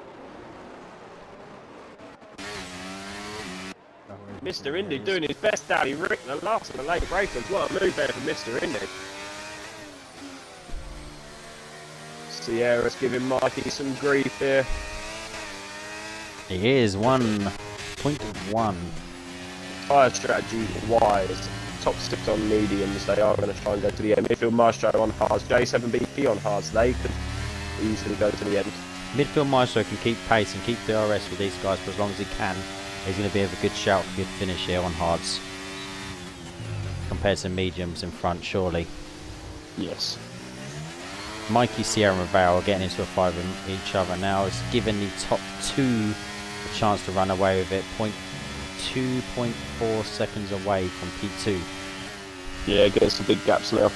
Mr. Indy doing his best down. He ripped the last of the late breakers. What a move there from Mr. Indy. Sierra's giving Mikey some grief here. He is 1.1. Tyre strategy wise, top 6 on mediums. They are going to try and go to the end. Midfield Maestro on hards. J7BP on hards. They could easily go to the end. Midfield Maestro can keep pace and keep DRS with these guys for as long as he can. He's going to be a good shout for a good finish here on hards. Compared to mediums in front, surely. Yes. Mikey, Sierra and Vale are getting into a fight with each other now. It's given the top 2 a chance to run away with it. 2.4 seconds away from P2. Yeah, getting some big gaps now.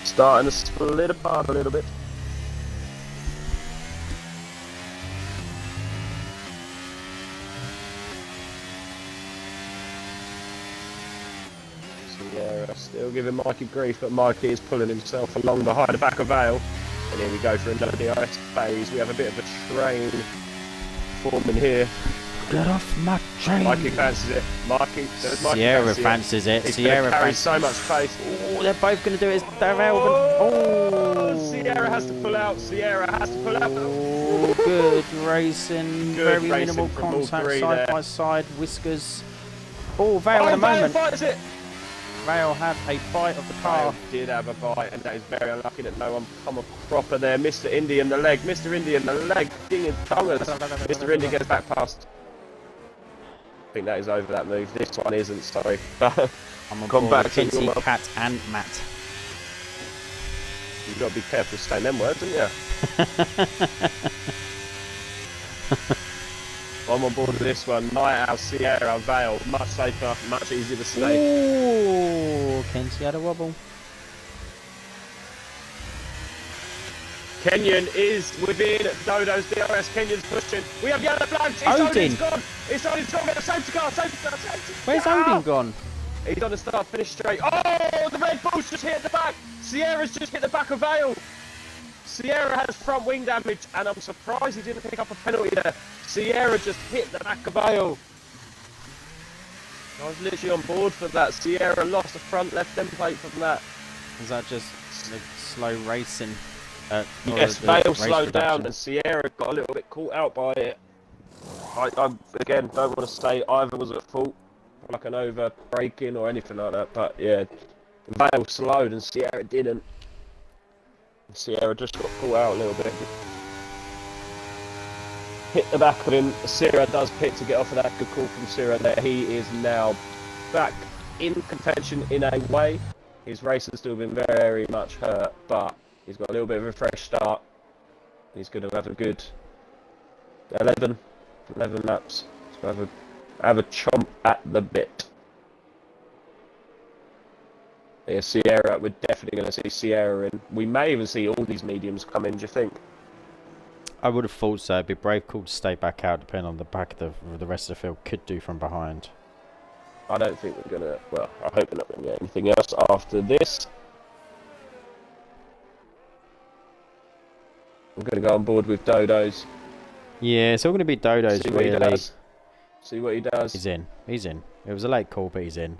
Starting to split apart a little bit. Yeah, still giving Mikey grief, but Mikey is pulling himself along behind the back of Vale. And here we go for another DRS phase. We have a bit of a train forming here. Get off my train. Mikey fancies it. Sierra fancies it. Sierra carries so much pace. Oh, they're both going to do it. Sierra has to pull out. Sierra has to pull out. Oh, good racing. Good Very racing minimal from all contact, three side there. by side. Whiskers. Oh, Vale in a moment. Vale fights it. Vale had a bite of the car. Vale did have a bite, and that is very unlucky that no one come a proper there. Mr. Indy in the leg. Mr. Indy in the leg. Ding and dongers. Mr. Indy gets back past. I think that is over that move. This one isn't, sorry. I'm on Come board back with to Kinsey, your Cat and Matt. You've got to be careful saying them words, haven't you? I'm on board with this one. Night Owl, Sierra, Vale. Much safer, much easier to stay. Ooh, Kenzie had a wobble. Kenyon is within Dodo's DRS. Kenyon's pushing. We have yellow flags. Odin. Odin's gone. It's gone. Get a safety car. Safety car. Safety car. Where's Odin gone? He's on the start finish straight. Oh, the Red Bull's just hit the back. Sierra's just hit the back of Vale. Sierra has front wing damage, and I'm surprised he didn't pick up a penalty there. Sierra just hit the back of Vale. I was literally on board for that. Sierra lost the front left end plate from that. Is that just the slow racing? Yes, Vale slowed down, and Sierra got a little bit caught out by it. I again don't want to say either was at fault, like an over braking or anything like that, but yeah, Vale slowed and Sierra didn't. Sierra just got caught out a little bit. Hit the back of him. Sierra does pit to get off of that. Good call from Sierra there. He is now back in contention in a way. His race has still been very much hurt, but he's got a little bit of a fresh start. He's going to have a good 11 laps. So have a chomp at the bit. Yeah, Sierra, we're definitely going to see Sierra in. We may even see all these mediums come in, do you think? I would have thought so. It'd be brave call to stay back out, depending on the back of the rest of the field could do from behind. I don't think we're going to... Well, I hope we're not going to get anything else after this. I'm going to go on board with Dodo's. Yeah, it's all going to be Dodo's, See what really. he does. See what he does. He's in. He's in. It was a late call, but he's in.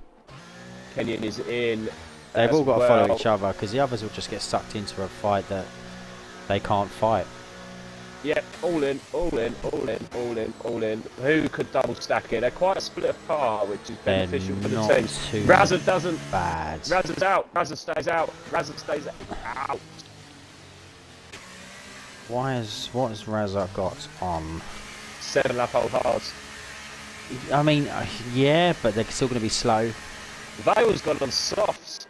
Kenyon is in. They've all got to well. follow each other, because the others will just get sucked into a fight that they can't fight. Yeah, all in, all in, all in, all in, all in. Who could double stack it? They're quite a split apart, which is beneficial for the team. Razza doesn't. Bad. Razza's out. Razza stays out. Razza stays out. What has Razza got on? 7 lap old hards. I mean, yeah, but they're still going to be slow. Vale's gone on softs.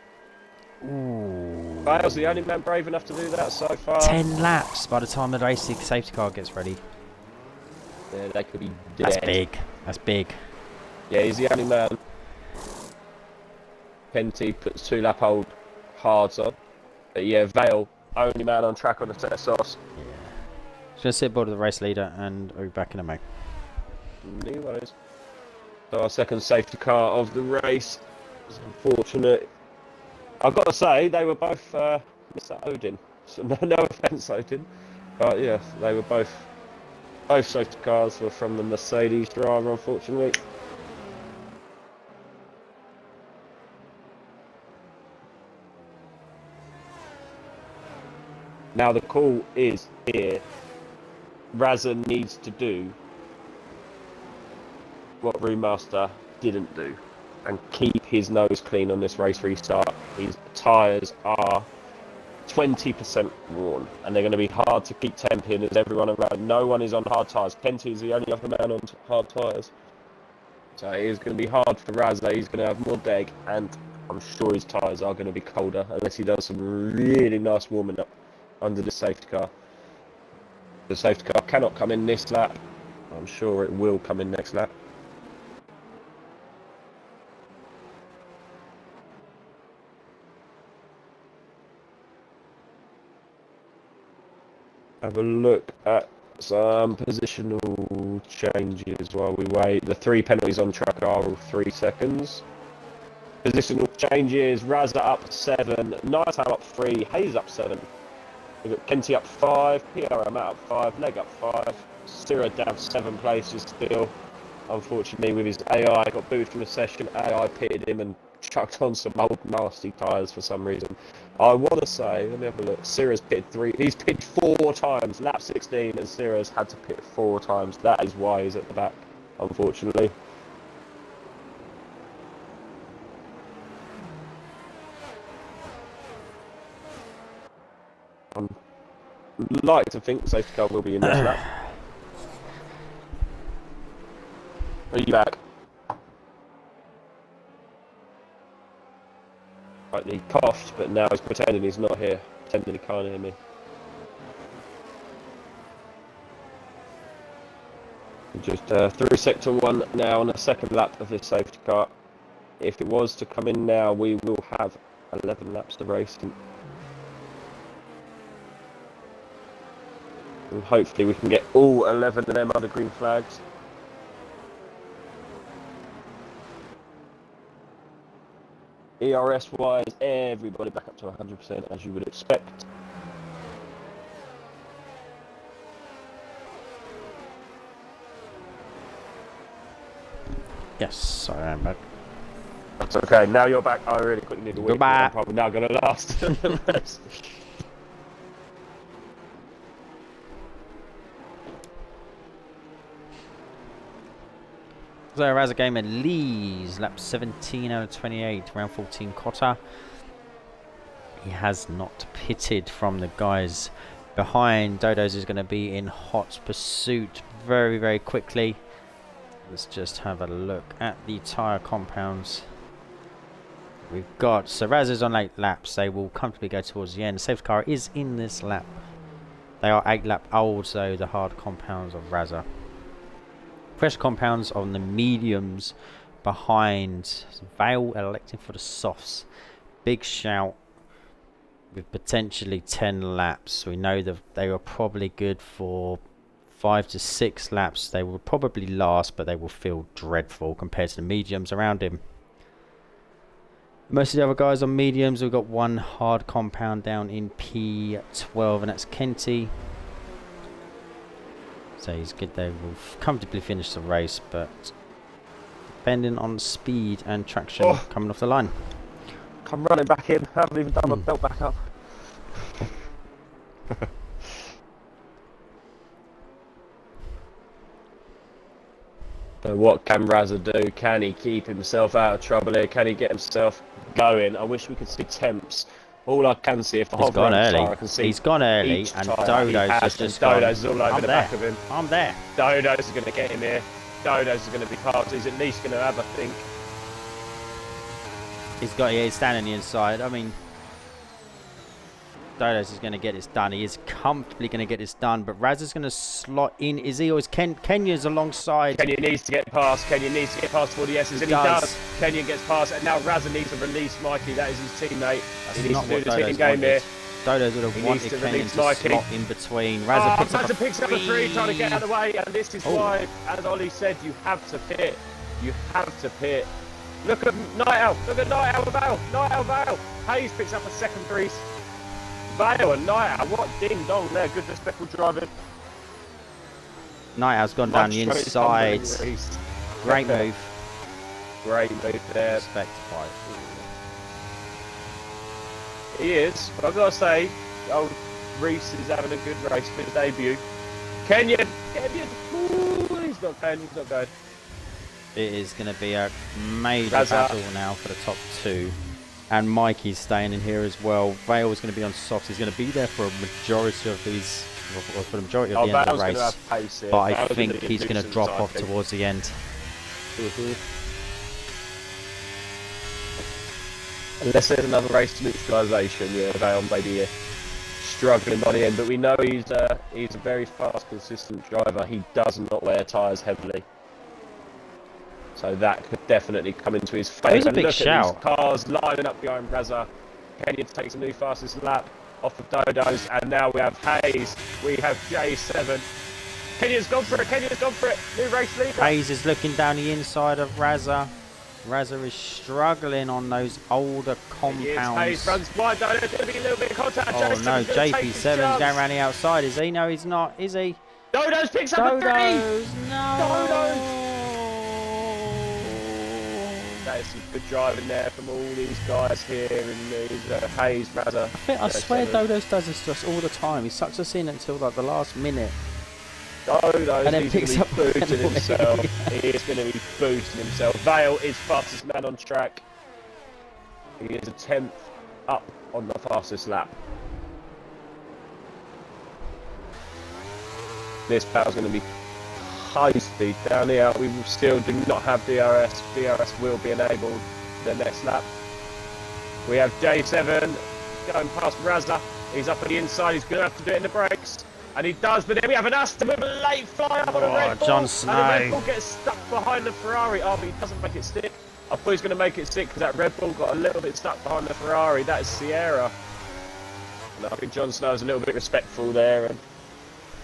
Ooh. Vale's the only man brave enough to do that so far. 10 laps by the time the racing safety car gets ready. Yeah, they could be dead. That's big. That's big. Yeah, he's the only man. Penty puts 2 lap old hards on. But yeah, Vale, only man on track on the set of softs. Yeah. Just going to sit aboard the race leader and we'll be back in a moment. Anyways. So our second safety car of the race. It's unfortunate. I've got to say, they were both Mr. Odin. So no offence, Odin. But yeah, they were both safety cars were from the Mercedes driver, unfortunately. Now the call is here. Razza needs to do what Brewmaster didn't do and keep his nose clean on this race restart. His tyres are 20% worn and they're going to be hard to keep temping as everyone around. No one is on hard tyres. Kenty is the only other man on hard tyres. So it is going to be hard for Razza. He's going to have more deg and I'm sure his tyres are going to be colder unless he does some really nice warming up under the safety car. The safety car cannot come in this lap. I'm sure it will come in next lap. Have a look at some positional changes while we wait. The 3 penalties on track are all 3 seconds. Positional changes, Razza up 7, Nightowl up 3, Hayes up 7. We've got Kenty up 5, PRM up 5, Leg up 5, Sira down 7 places still. Unfortunately with his AI, got booted from the session, AI pitted him and chucked on some old nasty tyres for some reason. I want to say, let me have a look, Sira's pitted he's pitted 4 times, lap 16 and Sira's had to pit 4 times. That is why he's at the back, unfortunately. I'd like to think the safety car will be in this lap. Are you back? Right, he coughed, but now he's pretending he's not here. Pretending he can't hear me. Just through sector 1 now on the second lap of this safety car. If it was to come in now, we will have 11 laps of racing. And hopefully we can get all 11 of them other green flags. ERS wise, everybody back up to 100% as you would expect. Yes, I am back. That's okay, now you're back. I really quickly need a week. Goodbye. I'm probably now going to last. So Razor Gamer leads lap 17 out of 28, round 14 Cota. He has not pitted from the guys behind. Dodo's is going to be in hot pursuit very, very quickly. Let's just have a look at the tyre compounds. We've got, so Razor's on 8 laps. They will comfortably go towards the end. The safety car is in this lap. They are 8 lap old, so the hard compounds of Razor. Fresh compounds on the mediums behind. Vale electing for the softs. Big shout with potentially 10 laps. We know that they were probably good for 5 to 6 laps. They will probably last, but they will feel dreadful compared to the mediums around him. Most of the other guys on mediums, we've got one hard compound down in P12, and that's Kenty. So he's good. They will comfortably finish the race, but depending on speed and traction coming off the line. Come running back in. I haven't even done my belt back up. So what can Razza do? Can he keep himself out of trouble here? Can he get himself going? I wish we could see temps. All I can see, if I hover on the tyre, I can see he's gone early, and Dodo's has just gone. Dodo's is all over the back of him. I'm there. Dodo's is going to get him here. Dodo's is going to be parked. He's at least going to have a think. He's standing the inside. I mean, Dodo's is going to get this done. He is comfortably going to get this done, but Raz is going to slot in. Is he always Kenya's alongside? Kenya needs to get past. Kenya needs to get past 40S's, and he does. Kenya gets past, and now Razza needs to release Mikey. That is his teammate. He needs to do the ticking game here. Dodo's would have wanted Kenyan to slot in between. Razza picks up a three, trying to get out of the way, and this is why, as Ollie said, you have to pit. You have to pit. Look at Night Owl. Look at Night Owl Vale. Night Owl Vale. Hayes picks up a second three. Vale and Night Owl, what ding dong there, good respectful driving. Night Owl's gone down the inside. Great move. Great move there. Respect fight. He is, but I've got to say, old Reese is having a good race for his debut. Kenyan! Ooh, he's not going, he's not going. It is going to be a major battle now for the top 2. And Mikey's staying in here as well. Vale is going to be on softs. He's going to be there for a majority of these, or for the majority of the end of the race. But I think he's going to drop off towards the end. Unless there's another race to neutralisation, yeah, Vale maybe struggling by the end. But we know he's a very fast, consistent driver. He does not wear tyres heavily. So that could definitely come into his favour. There's a big shout. At these cars lining up behind Razza. Kenya takes a new fastest lap off of Dodo's, and now we have Hayes. We have J7. Kenya's gone for it. Kenya's gone for it. New race leader. Hayes is looking down the inside of Razza. Razza is struggling on those older compounds. Hayes runs wide. There's going to be a little bit of contact. Oh no, JP7's going around the outside. Is he? No, he's not. Is he? Dodo's picks up a three. No. Dodo's. That is some good driving there from all these guys here in these Hayes, Razza. I swear Dodo's does this to us all the time. He sucks us in until like the last minute. Dodo's and then picks up boosting himself. He is going to be boosting himself. Vale is fastest man on track. He is a 10th up on the fastest lap. This battle's going to be high speed down here. We still do not have DRS. DRS will be enabled the next lap. We have J7 going past Raza. He's up on the inside. He's going to have to do it in the brakes. And he does, but then we have an Aston with a late fly up on a Red Bull. John Snow. And the Red Bull gets stuck behind the Ferrari. Oh, but he doesn't make it stick. I thought he was going to make it stick because that Red Bull got a little bit stuck behind the Ferrari. That is Sierra. And I think John Snow's a little bit respectful there. And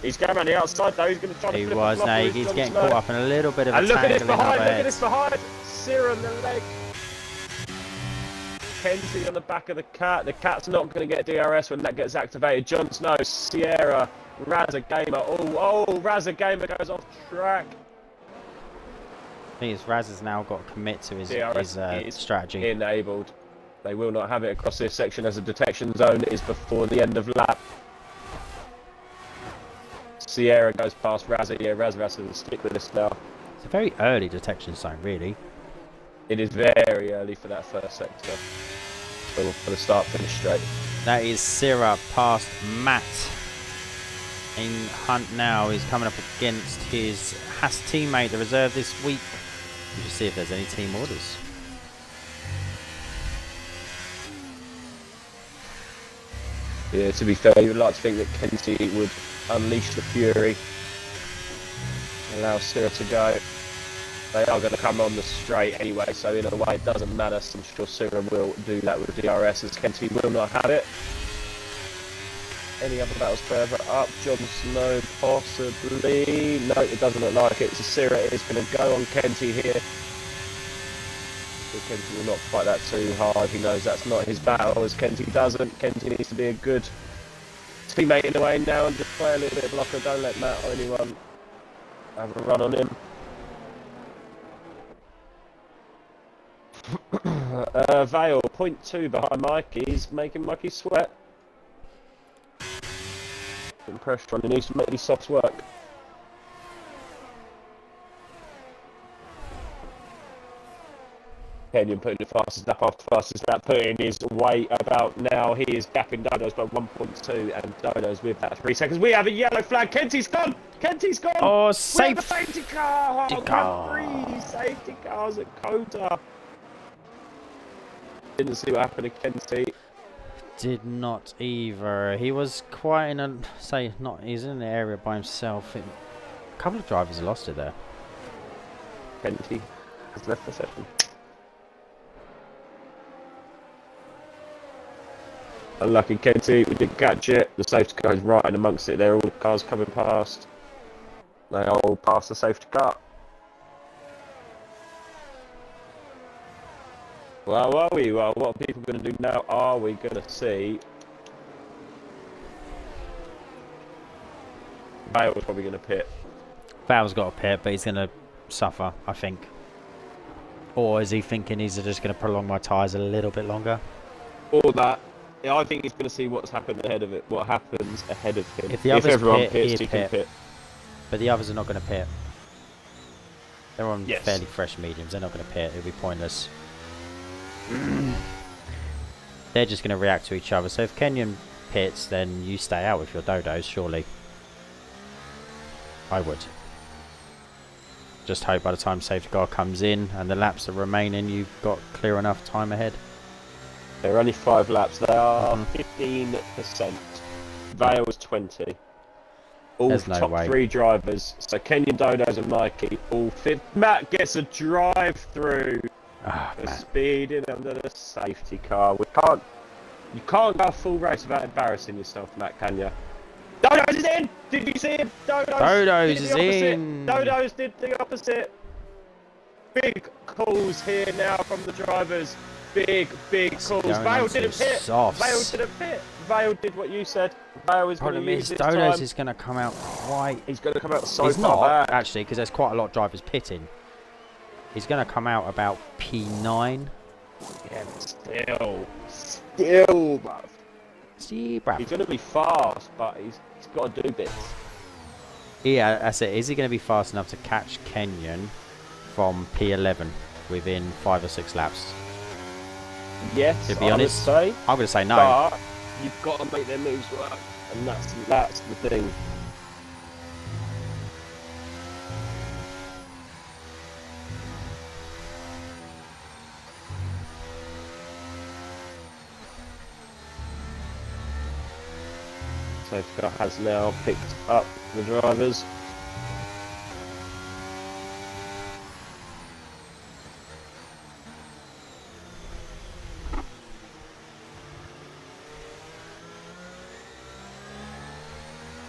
he's going around the outside though. He's going to try to flip the block with he's John getting Snow. caught up in a little bit of a And look at this tangling behind, up look ahead. at this behind. Sierra on the leg. Kenzie on the back of the cat. The cat's not going to get DRS when that gets activated. Jon Snow, Sierra, Raza Gamer. Oh, Raza Gamer goes off track. I think Raz has now got to commit to his DRS strategy. Enabled. They will not have it across this section as a detection zone is before the end of lap. Sierra goes past Raza. Yeah, Raza has to stick with this now. It's a very early detection zone, really. It is very early for that first sector. So we'll put a start finish straight. That is Sierra past Matt. In Hunt now, he's coming up against his Haas teammate, the reserve this week. We should see if there's any team orders. Yeah, to be fair, you would like to think that Kenty would unleash the fury, allow Sierra to go. They are going to come on the straight anyway, so in a way it doesn't matter. So I'm sure Sierra will do that with DRS as Kenty will not have it. Any other battles further up? Jon Snow possibly. No, it doesn't look like it. So Sierra is going to go on Kenty here. So Kenty will not fight that too hard. He knows that's not his battle, as Kenty doesn't. Kenty needs to be a good teammate in a way now and just play a little bit of blocker. Don't let Matt or anyone have a run on him. Vale, 0.2 behind Mikey. He's making Mikey sweat. Putting pressure on, he needs to make these softs work. Kenyon putting the fastest lap after fastest lap, putting his weight about now. He is gapping Dodos by 1.2 and Dodos with that 3 seconds. We have a yellow flag. Kenty's gone! Kenty's gone! Oh, safety car! Safety car! 3 safety cars at Cota. Didn't see what happened to Kenty. Did not either. He was quite in a he's in the area by himself. A couple of drivers have lost it there. Kenty has left the session. Unlucky Kenty, we didn't catch it. The safety car is right in amongst it there. All the cars coming past. They all pass the safety car. Well, what are people going to do now? Are we going to see? Vale's probably going to pit. Val's got a pit, but he's going to suffer, I think. Or is he thinking he's just going to prolong my tyres a little bit longer? Or that. Yeah, I think he's going to see what's happened ahead of it. What happens ahead of him. If the others everyone pit, pits, he he'd can pit. pit. But the others are not going to pit. They're on Yes. fairly fresh mediums. They're not going to pit. It'll be pointless. They're just going to react to each other. So if Kenyon pits, then you stay out with your Dodos, surely. I would. Just hope by the time safety car comes in and the laps are remaining, you've got clear enough time ahead. There are only 5 laps. They are 15%. Vale was 20. All There's no top way. 3 drivers. So Kenyon, Dodos and Mikey. All 5. Matt gets a drive through. Ah, For man. speeding under the safety car. You can't go a full race without embarrassing yourself, Matt, can you? Dodos is in! Did you see him? Dodos did is the opposite. in! Dodos did the opposite. Big calls here now from the drivers. Big calls. Going Vale onto didn't pit. softs. Vale didn't pit. Vale did what you said. Vale is going to Problem use is, his Dodos time. is going to come out quite... He's going to come out so He's far not, back. actually, because there's quite a lot of drivers pitting. He's going to come out about P9. Yeah, but still, bruv. See, bruv. He's going to be fast, but he's got to do bits. Yeah, that's it. Is he going to be fast enough to catch Kenyon from P11 within 5 or 6 laps? Yes, To be I honest, would say, I'm going to say no. but you've got to make their moves work, and that's the thing. Safety car has now picked up the drivers.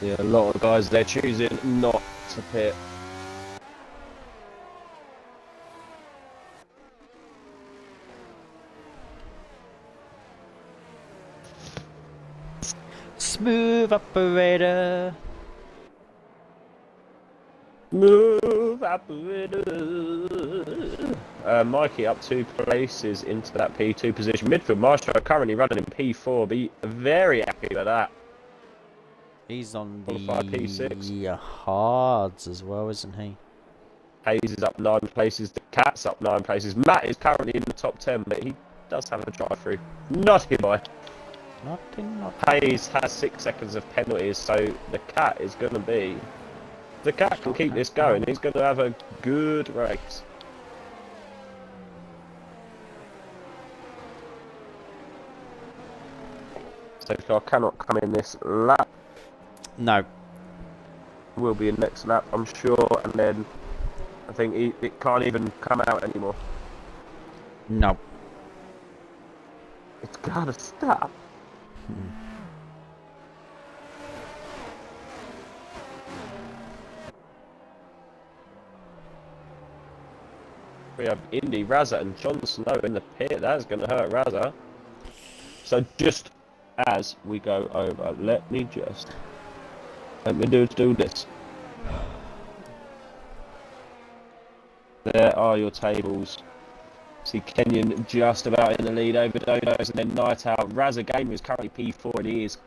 Yeah, a lot of guys, they're choosing not to pit. Smooth operator. Move up. Mikey up 2 places into that P2 position. Midfield Maestro currently running in P4. Be very happy with that. He's on Qualified the P6. hards as well, isn't he? Hayes is up 9 places. The Cat's up 9 places. Matt is currently in the top 10, but he does have a drive-through. Not here by. Nothing. Hayes has 6 seconds of penalties, so the Cat is going to be... The Cat can keep this going. He's going to have a good race. Safety car cannot come in this lap. No. Will be in next lap, I'm sure, and then I think it can't even come out anymore. No. It's gotta stop. We have Indy, Razza and Jon Snow in the pit. That's going to hurt Razza. So just as we go over, let me do this. There are your tables. See Kenyon just about in the lead over Dodos, and then Night Out. Razza Gamer is currently P4 and he is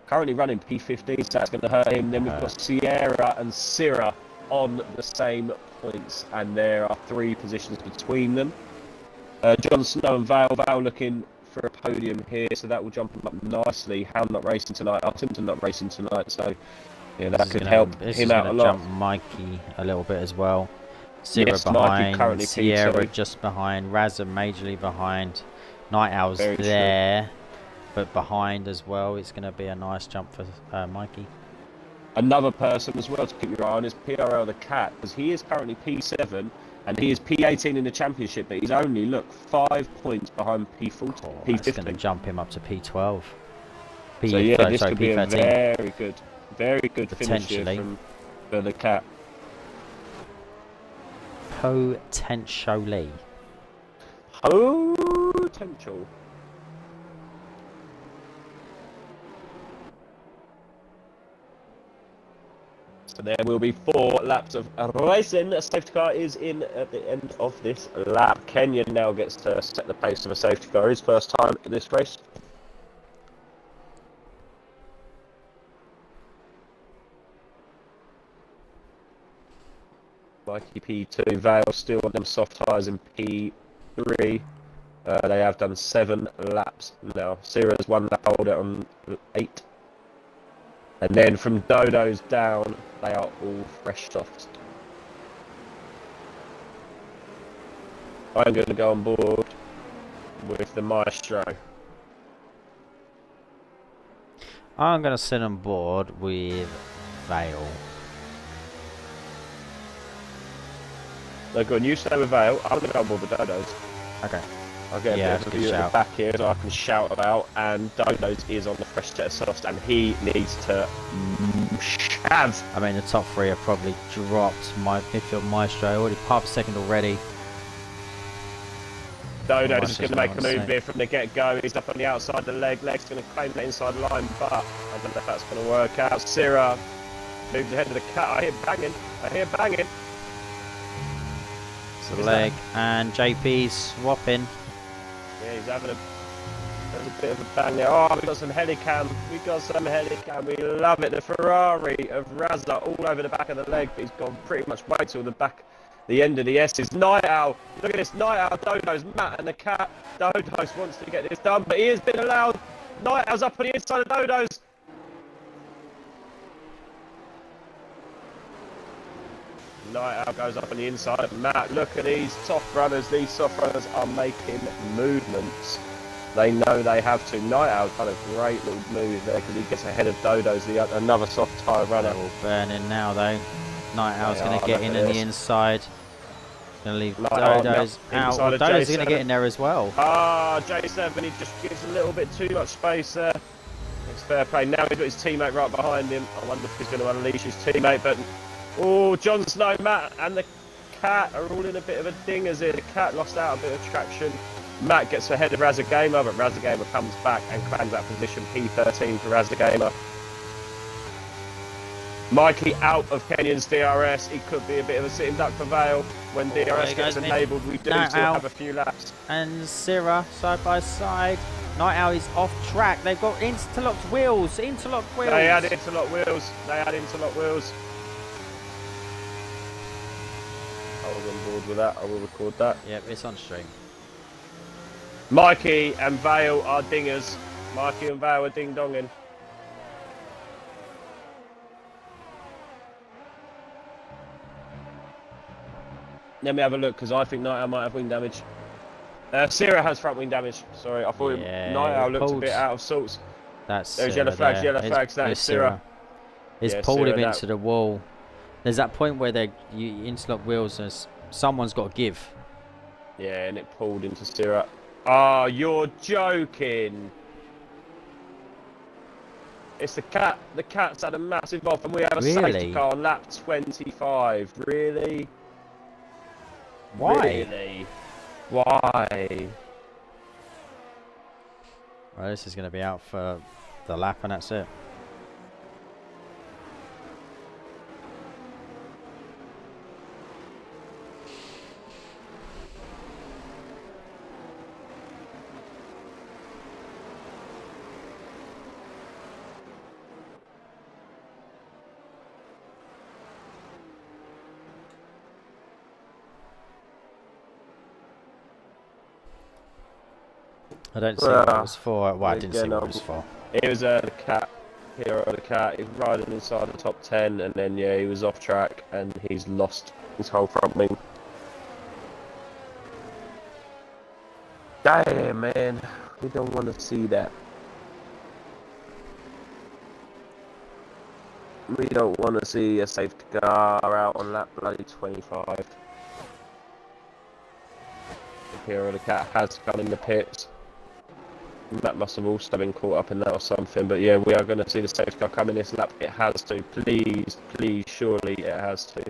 currently running P15, so that's going to hurt him. Then we've got Sierra and Syrah on the same points, and there are 3 positions between them. Jon Snow and Vale looking for a podium here, so that will jump him up nicely. Hound not racing tonight, Artington not racing tonight, so yeah, that could help him out a lot. Jump Mikey a little bit as well. Syrah Yes, behind, Sierra just behind, Razza majorly behind, Night Owl's there, but behind as well. It's going to be a nice jump for Mikey. Another person as well to keep your eye on is PRL the Cat, because he is currently P7 and he is P18 in the championship, but he's only, look, 5 points behind P14. Oh, that's going to jump him up to P12. So yeah, this could be a very good finish here for the Cat. Potentially. Potential. So there will be 4 laps of racing. A safety car is in at the end of this lap. Kenyon now gets to set the pace of a safety car. His first time in this race. Mikey P2, Vale still on them soft tyres in P3. They have done 7 laps now. Syrah's 1 lap older on 8. And then from Dodos down, they are all fresh softs. I'm going to go on board with the Maestro. I'm going to sit on board with Vale. No, go on, you stay with Vale. I'm going to go on board with Dodos. Okay. I'll get a bit of a view at the back here so I can shout about. And Dodos is on the fresh set of softs and he needs to shove. I mean, the top 3 have probably dropped. My midfield Maestro already half a second already. Dodos is going to make a move here from the get-go. He's up on the outside of the leg. Leg's going to claim the inside line, but I don't know if that's going to work out. Syrah moves ahead of the Cat. I hear banging. It's the leg, and JP's swapping. Yeah, he's having there's a bit of a bang there. Oh, we got some helicam. We love it. The Ferrari of Razza all over the back of the leg, but he's gone pretty much way till the end of the S's. Night Owl. Look at this. Night Owl, Dodos, Matt and the Cat. Dodos wants to get this done, but he has been allowed. Night Owl's up on the inside of Dodos. Night Owl goes up on the inside of Matt. Look at these soft runners. These soft runners are making movements. They know they have to. Night Owl's done a great little move there because he gets ahead of Dodo's, another soft tyre runner. They're all burning now though. Night Owl's They going to are, get look in at the this. inside. Going to leave Night Owl, Dodo's yep, out. inside Well, of Dodo's going to J7. get in there as well. Ah, J7, he just gives a little bit too much space there. It's fair play. Now he's got his teammate right behind him. I wonder if he's going to unleash his teammate, but... Oh, Jon Snow, Matt and the Cat are all in a bit of a dingers here. The Cat lost out a bit of traction. Matt gets ahead of Razagamer, but Razagamer comes back and claims that position. P13 for Razagamer. Mikey out of Kenyon's DRS. He could be a bit of a sitting duck for Vale. When DRS gets enabled, we do still have a few laps. And Syrah side by side. Night Owl is off track. They've got interlocked wheels. Interlocked wheels. They had interlock wheels. They had interlock wheels. I was on board with that. I will record that. Yep, it's on stream. Mikey and Vale are dingers. Mikey and Vale are ding-donging. Let me have a look, because I think Night Owl might have wing damage. Syrah has front wing damage. Sorry, I thought Night Owl looked a bit out of sorts. That's There's yellow flags, yellow flags. That is Syrah. It's pulled him into the wall. There's that point where you interlock wheels and someone's got to give. Yeah, and it pulled into Syrah. Oh, you're joking. It's the Cat. The Cat's had a massive off, and we have a safety car on lap 25. Really? Why? Really? Why? Well, this is going to be out for the lap, and that's it. I don't see what it was for. Well, I didn't see what it was for. It was the Cat. Hero of the Cat. He's riding inside the top 10, and then yeah, he was off track, and he's lost his whole front wing. Damn, man, we don't want to see that. We don't want to see a safety car out on lap bloody 25. The Hero of the Cat has come in the pits. Matt must have also been caught up in that or something, but yeah, we are going to see the safety car come in this lap. It has to. Please, please, surely it has to.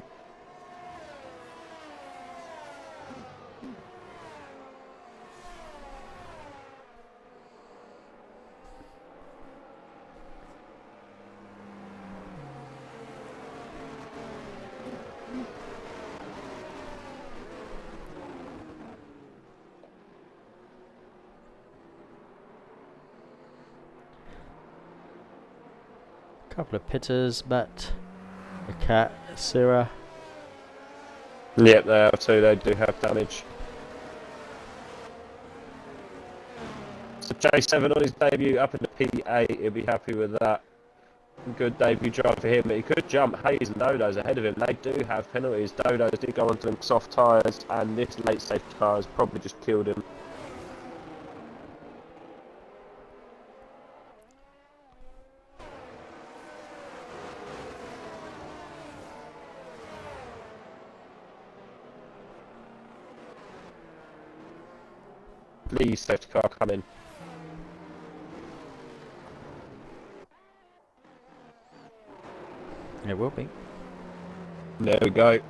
Couple of pitters, but the Cat, Syrah. Yep, they have too. They do have damage. So J7 on his debut up in the P8, he'll be happy with that. Good debut drive for him, but he could jump. Hayes and Dodo's ahead of him. They do have penalties. Dodo's did go onto them soft tyres, and this late safety car has probably just killed him. Please, safety car, come in. It will be. There we go.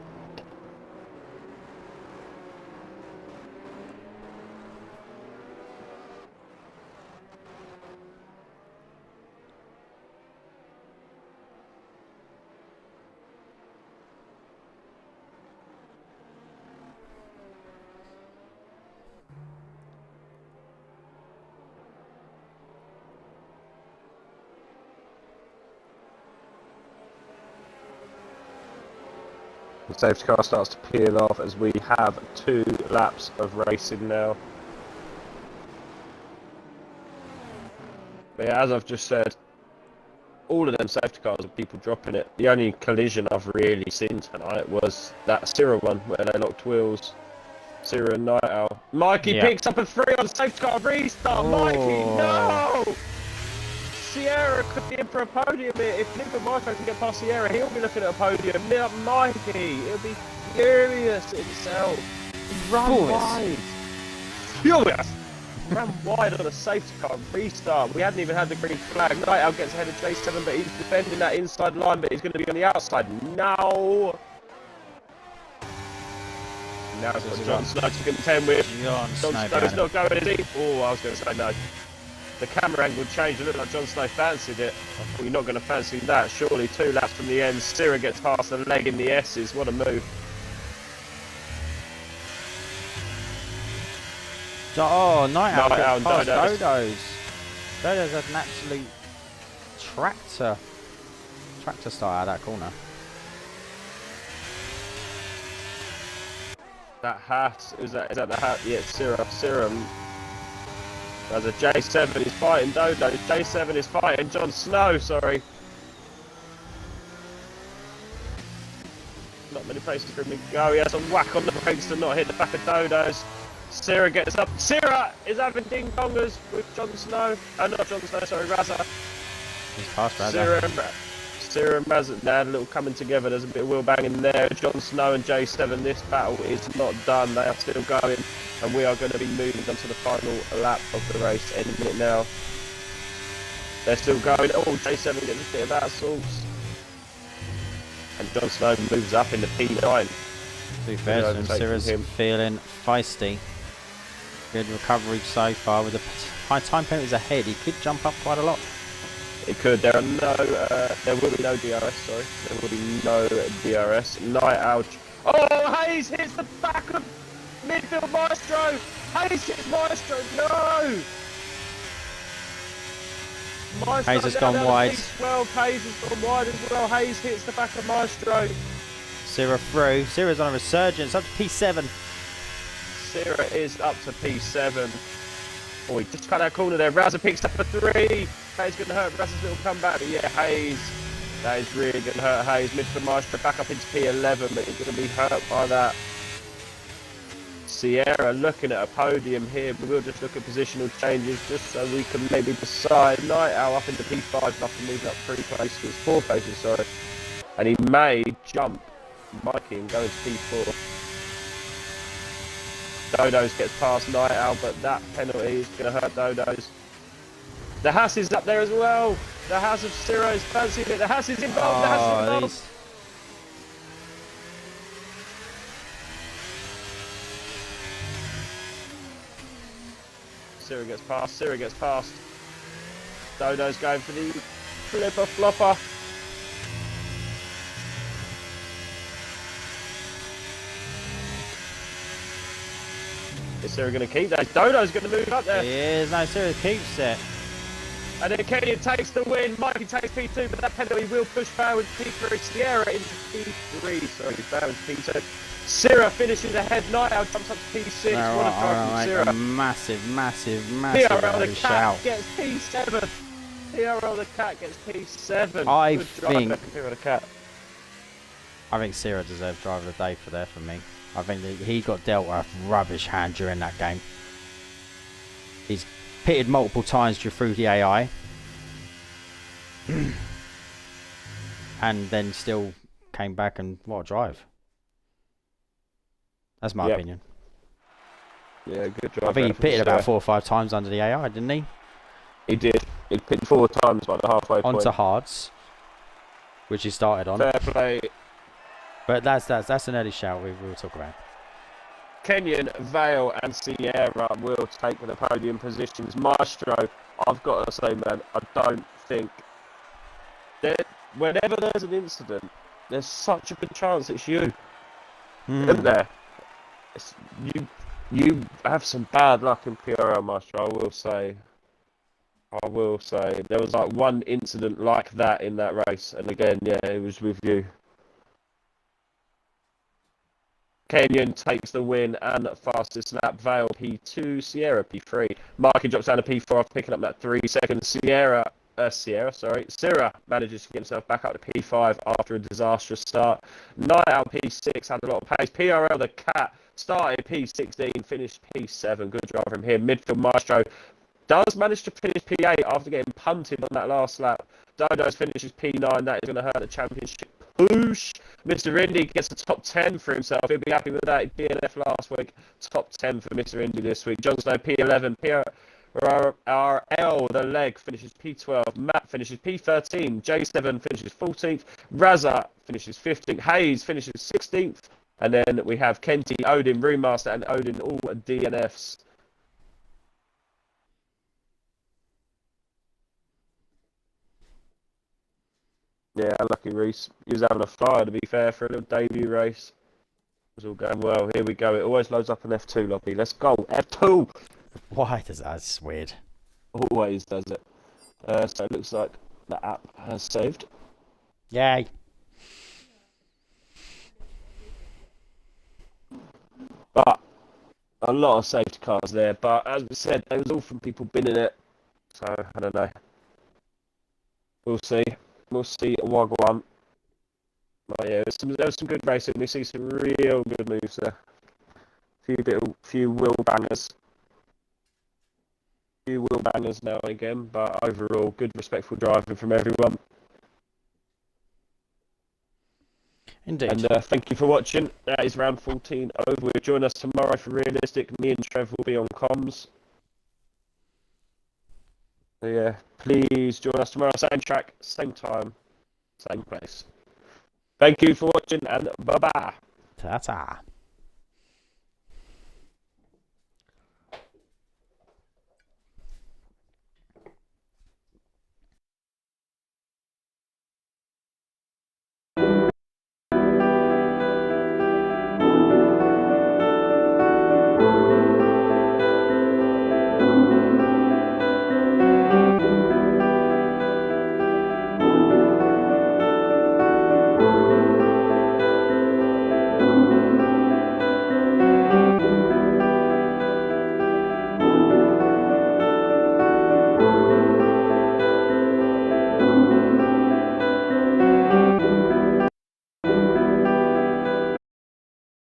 The safety car starts to peel off as we have 2 laps of racing now. But yeah, as I've just said, all of them safety cars are people dropping it. The only collision I've really seen tonight was that Cyril one where they locked wheels. Sierra and Night Owl. Mikey picks up a 3 on safety car restart. Oh. Mikey, no! Sierra could be in for a podium here. If Lincoln Maestro can get past Sierra, he'll be looking at a podium. Mikey, he'll be furious himself. Run wide. Furious! Ran wide on a safety car restart. We hadn't even had the green flag. Night Owl gets ahead of J7, but he's defending that inside line, but he's going to be on the outside. No! Now it's got John Snow to contend with. John Snow's not going, is he? Oh, I was going to say no. The camera angle changed. It looked like John Snow fancied it. I thought you're not going to fancy that. Surely 2 laps from the end. Sierra gets past the leg in the S's. What a move. Oh, Night Owl gets past Dodos. Dodos had an absolute tractor start out of that corner. That hat, is that the hat? Yeah, Sierra. As a J7 is fighting Dodo. J7 is fighting John Snow, sorry. Not many places for him to go. He has a whack on the brakes to not hit the back of Dodo's. Sierra gets up. Sierra is having ding-dongers with John Snow. Not John Snow, sorry, Raza. He's past Raza. Sierra and Raza, they had a little coming together. There's a bit of wheel banging there. John Snow and J7, this battle is not done. They are still going. And we are going to be moving on to the final lap of the race any minute now. They're still going. Oh, J7 gets a bit of assaults. And John Snow moves up in the P9. To be fair to him, Sierra's feeling feisty. Good recovery so far. With the high time penalties ahead, he could jump up quite a lot. It could. There will be no DRS, sorry. There will be no DRS. Night Owl. Oh, Hayes hits the back of midfield Maestro. Hayes hits Maestro. No! Maestro Hayes has gone wide. Hayes has gone wide as well. Hayes hits the back of Maestro. Sierra through. Sierra's on a resurgence up to P7. Sierra is up to P7. Oh, he just cut that corner there. Raza picks up a 3. Hayes going to hurt Raza's little comeback. But yeah, Hayes. That is really going to hurt Hayes. Midfield Maestro back up into P11, but he's going to be hurt by that. Sierra looking at a podium here, but we'll just look at positional changes just so we can maybe decide. Night Owl up into P5 after moving up 4 places, sorry. And he may jump Mikey and go into P4. Dodos gets past Night Owl, but that penalty is going to hurt Dodos. The Haas is up there as well. The Haas of Sierra is fancying it. The Haas is involved. The Haas is involved. Sierra gets past. Sierra gets past. Dodo's going for the flipper flopper. Is Sierra going to keep that? Dodo's going to move up there. He is. No, Sierra keeps it. And then Kenyon takes the win. Mikey takes P2, but that penalty will push Bow into P3. Sierra into P3. Sorry, Bow into P2. Sierra finishes ahead. Night Owl jumps up to P6. No, what a drive from Sierra. A massive PRL the shout. Cat gets P7. PRL the Cat gets P7. I Good think PRL the Cat. Sierra deserved driver of the day for me. I think that he got dealt a rubbish hand during that game. He's pitted multiple times through the AI. And then still came back and what a drive. That's my opinion. Yeah, good drive. I think he pitted about 4 or 5 times under the AI, didn't he? He did. He pitted 4 times by the halfway point. Onto hards, which he started on. Fair play. But that's an early shout we'll talk about. Kenyon, Vale and Sierra will take the podium positions. Maestro, I've got to say, man, I don't think that whenever there's an incident, there's such a good chance it's you, isn't there? You have some bad luck in PRL, Maestro, I will say. There was like one incident like that in that race, and again, yeah, it was with you. Kenyon takes the win and fastest lap. Vale P2, Sierra P3. Marky drops down to P4 picking up that 3 seconds. Sierra Sierra manages to get himself back up to P5 after a disastrous start. Night out P6 had a lot of pace. PRL the Cat started P16, finished P7. Good drive from him. Midfield Maestro does manage to finish P8 after getting punted on that last lap. Dodos finishes P9. That is going to hurt the championship push. Mr. Indy gets a top 10 for himself. He'll be happy with that. DNF last week. Top 10 for Mr. Indy this week. Jon Snow P11. RL, the leg, finishes P12. Matt finishes P13. J7 finishes 14th. Raza finishes 15th. Hayes finishes 16th. And then we have Kenty, Odin, Roommaster, and Odin all DNFs. Yeah, lucky Reese. He was having a flyer, to be fair, for a little debut race. It was all going well. Here we go. It always loads up an F2 lobby. Let's go. F2! Why does that? That's weird. Always does it. So it looks like the app has saved. Yay. But a lot of safety cars there. But as we said, they was all from people binning it. So, I don't know. We'll see. We'll see Wagwan. But yeah, there was some good racing. We see some real good moves there. Few wheel bangers. Few wheel bangers now and again, but overall, good respectful driving from everyone. Indeed. And thank you for watching. That is round 14 over. Join us tomorrow for Realistic. Me and Trev will be on comms. So yeah, please join us tomorrow. Same track, same time, same place. Thank you for watching, and bye-bye. Ta-ta.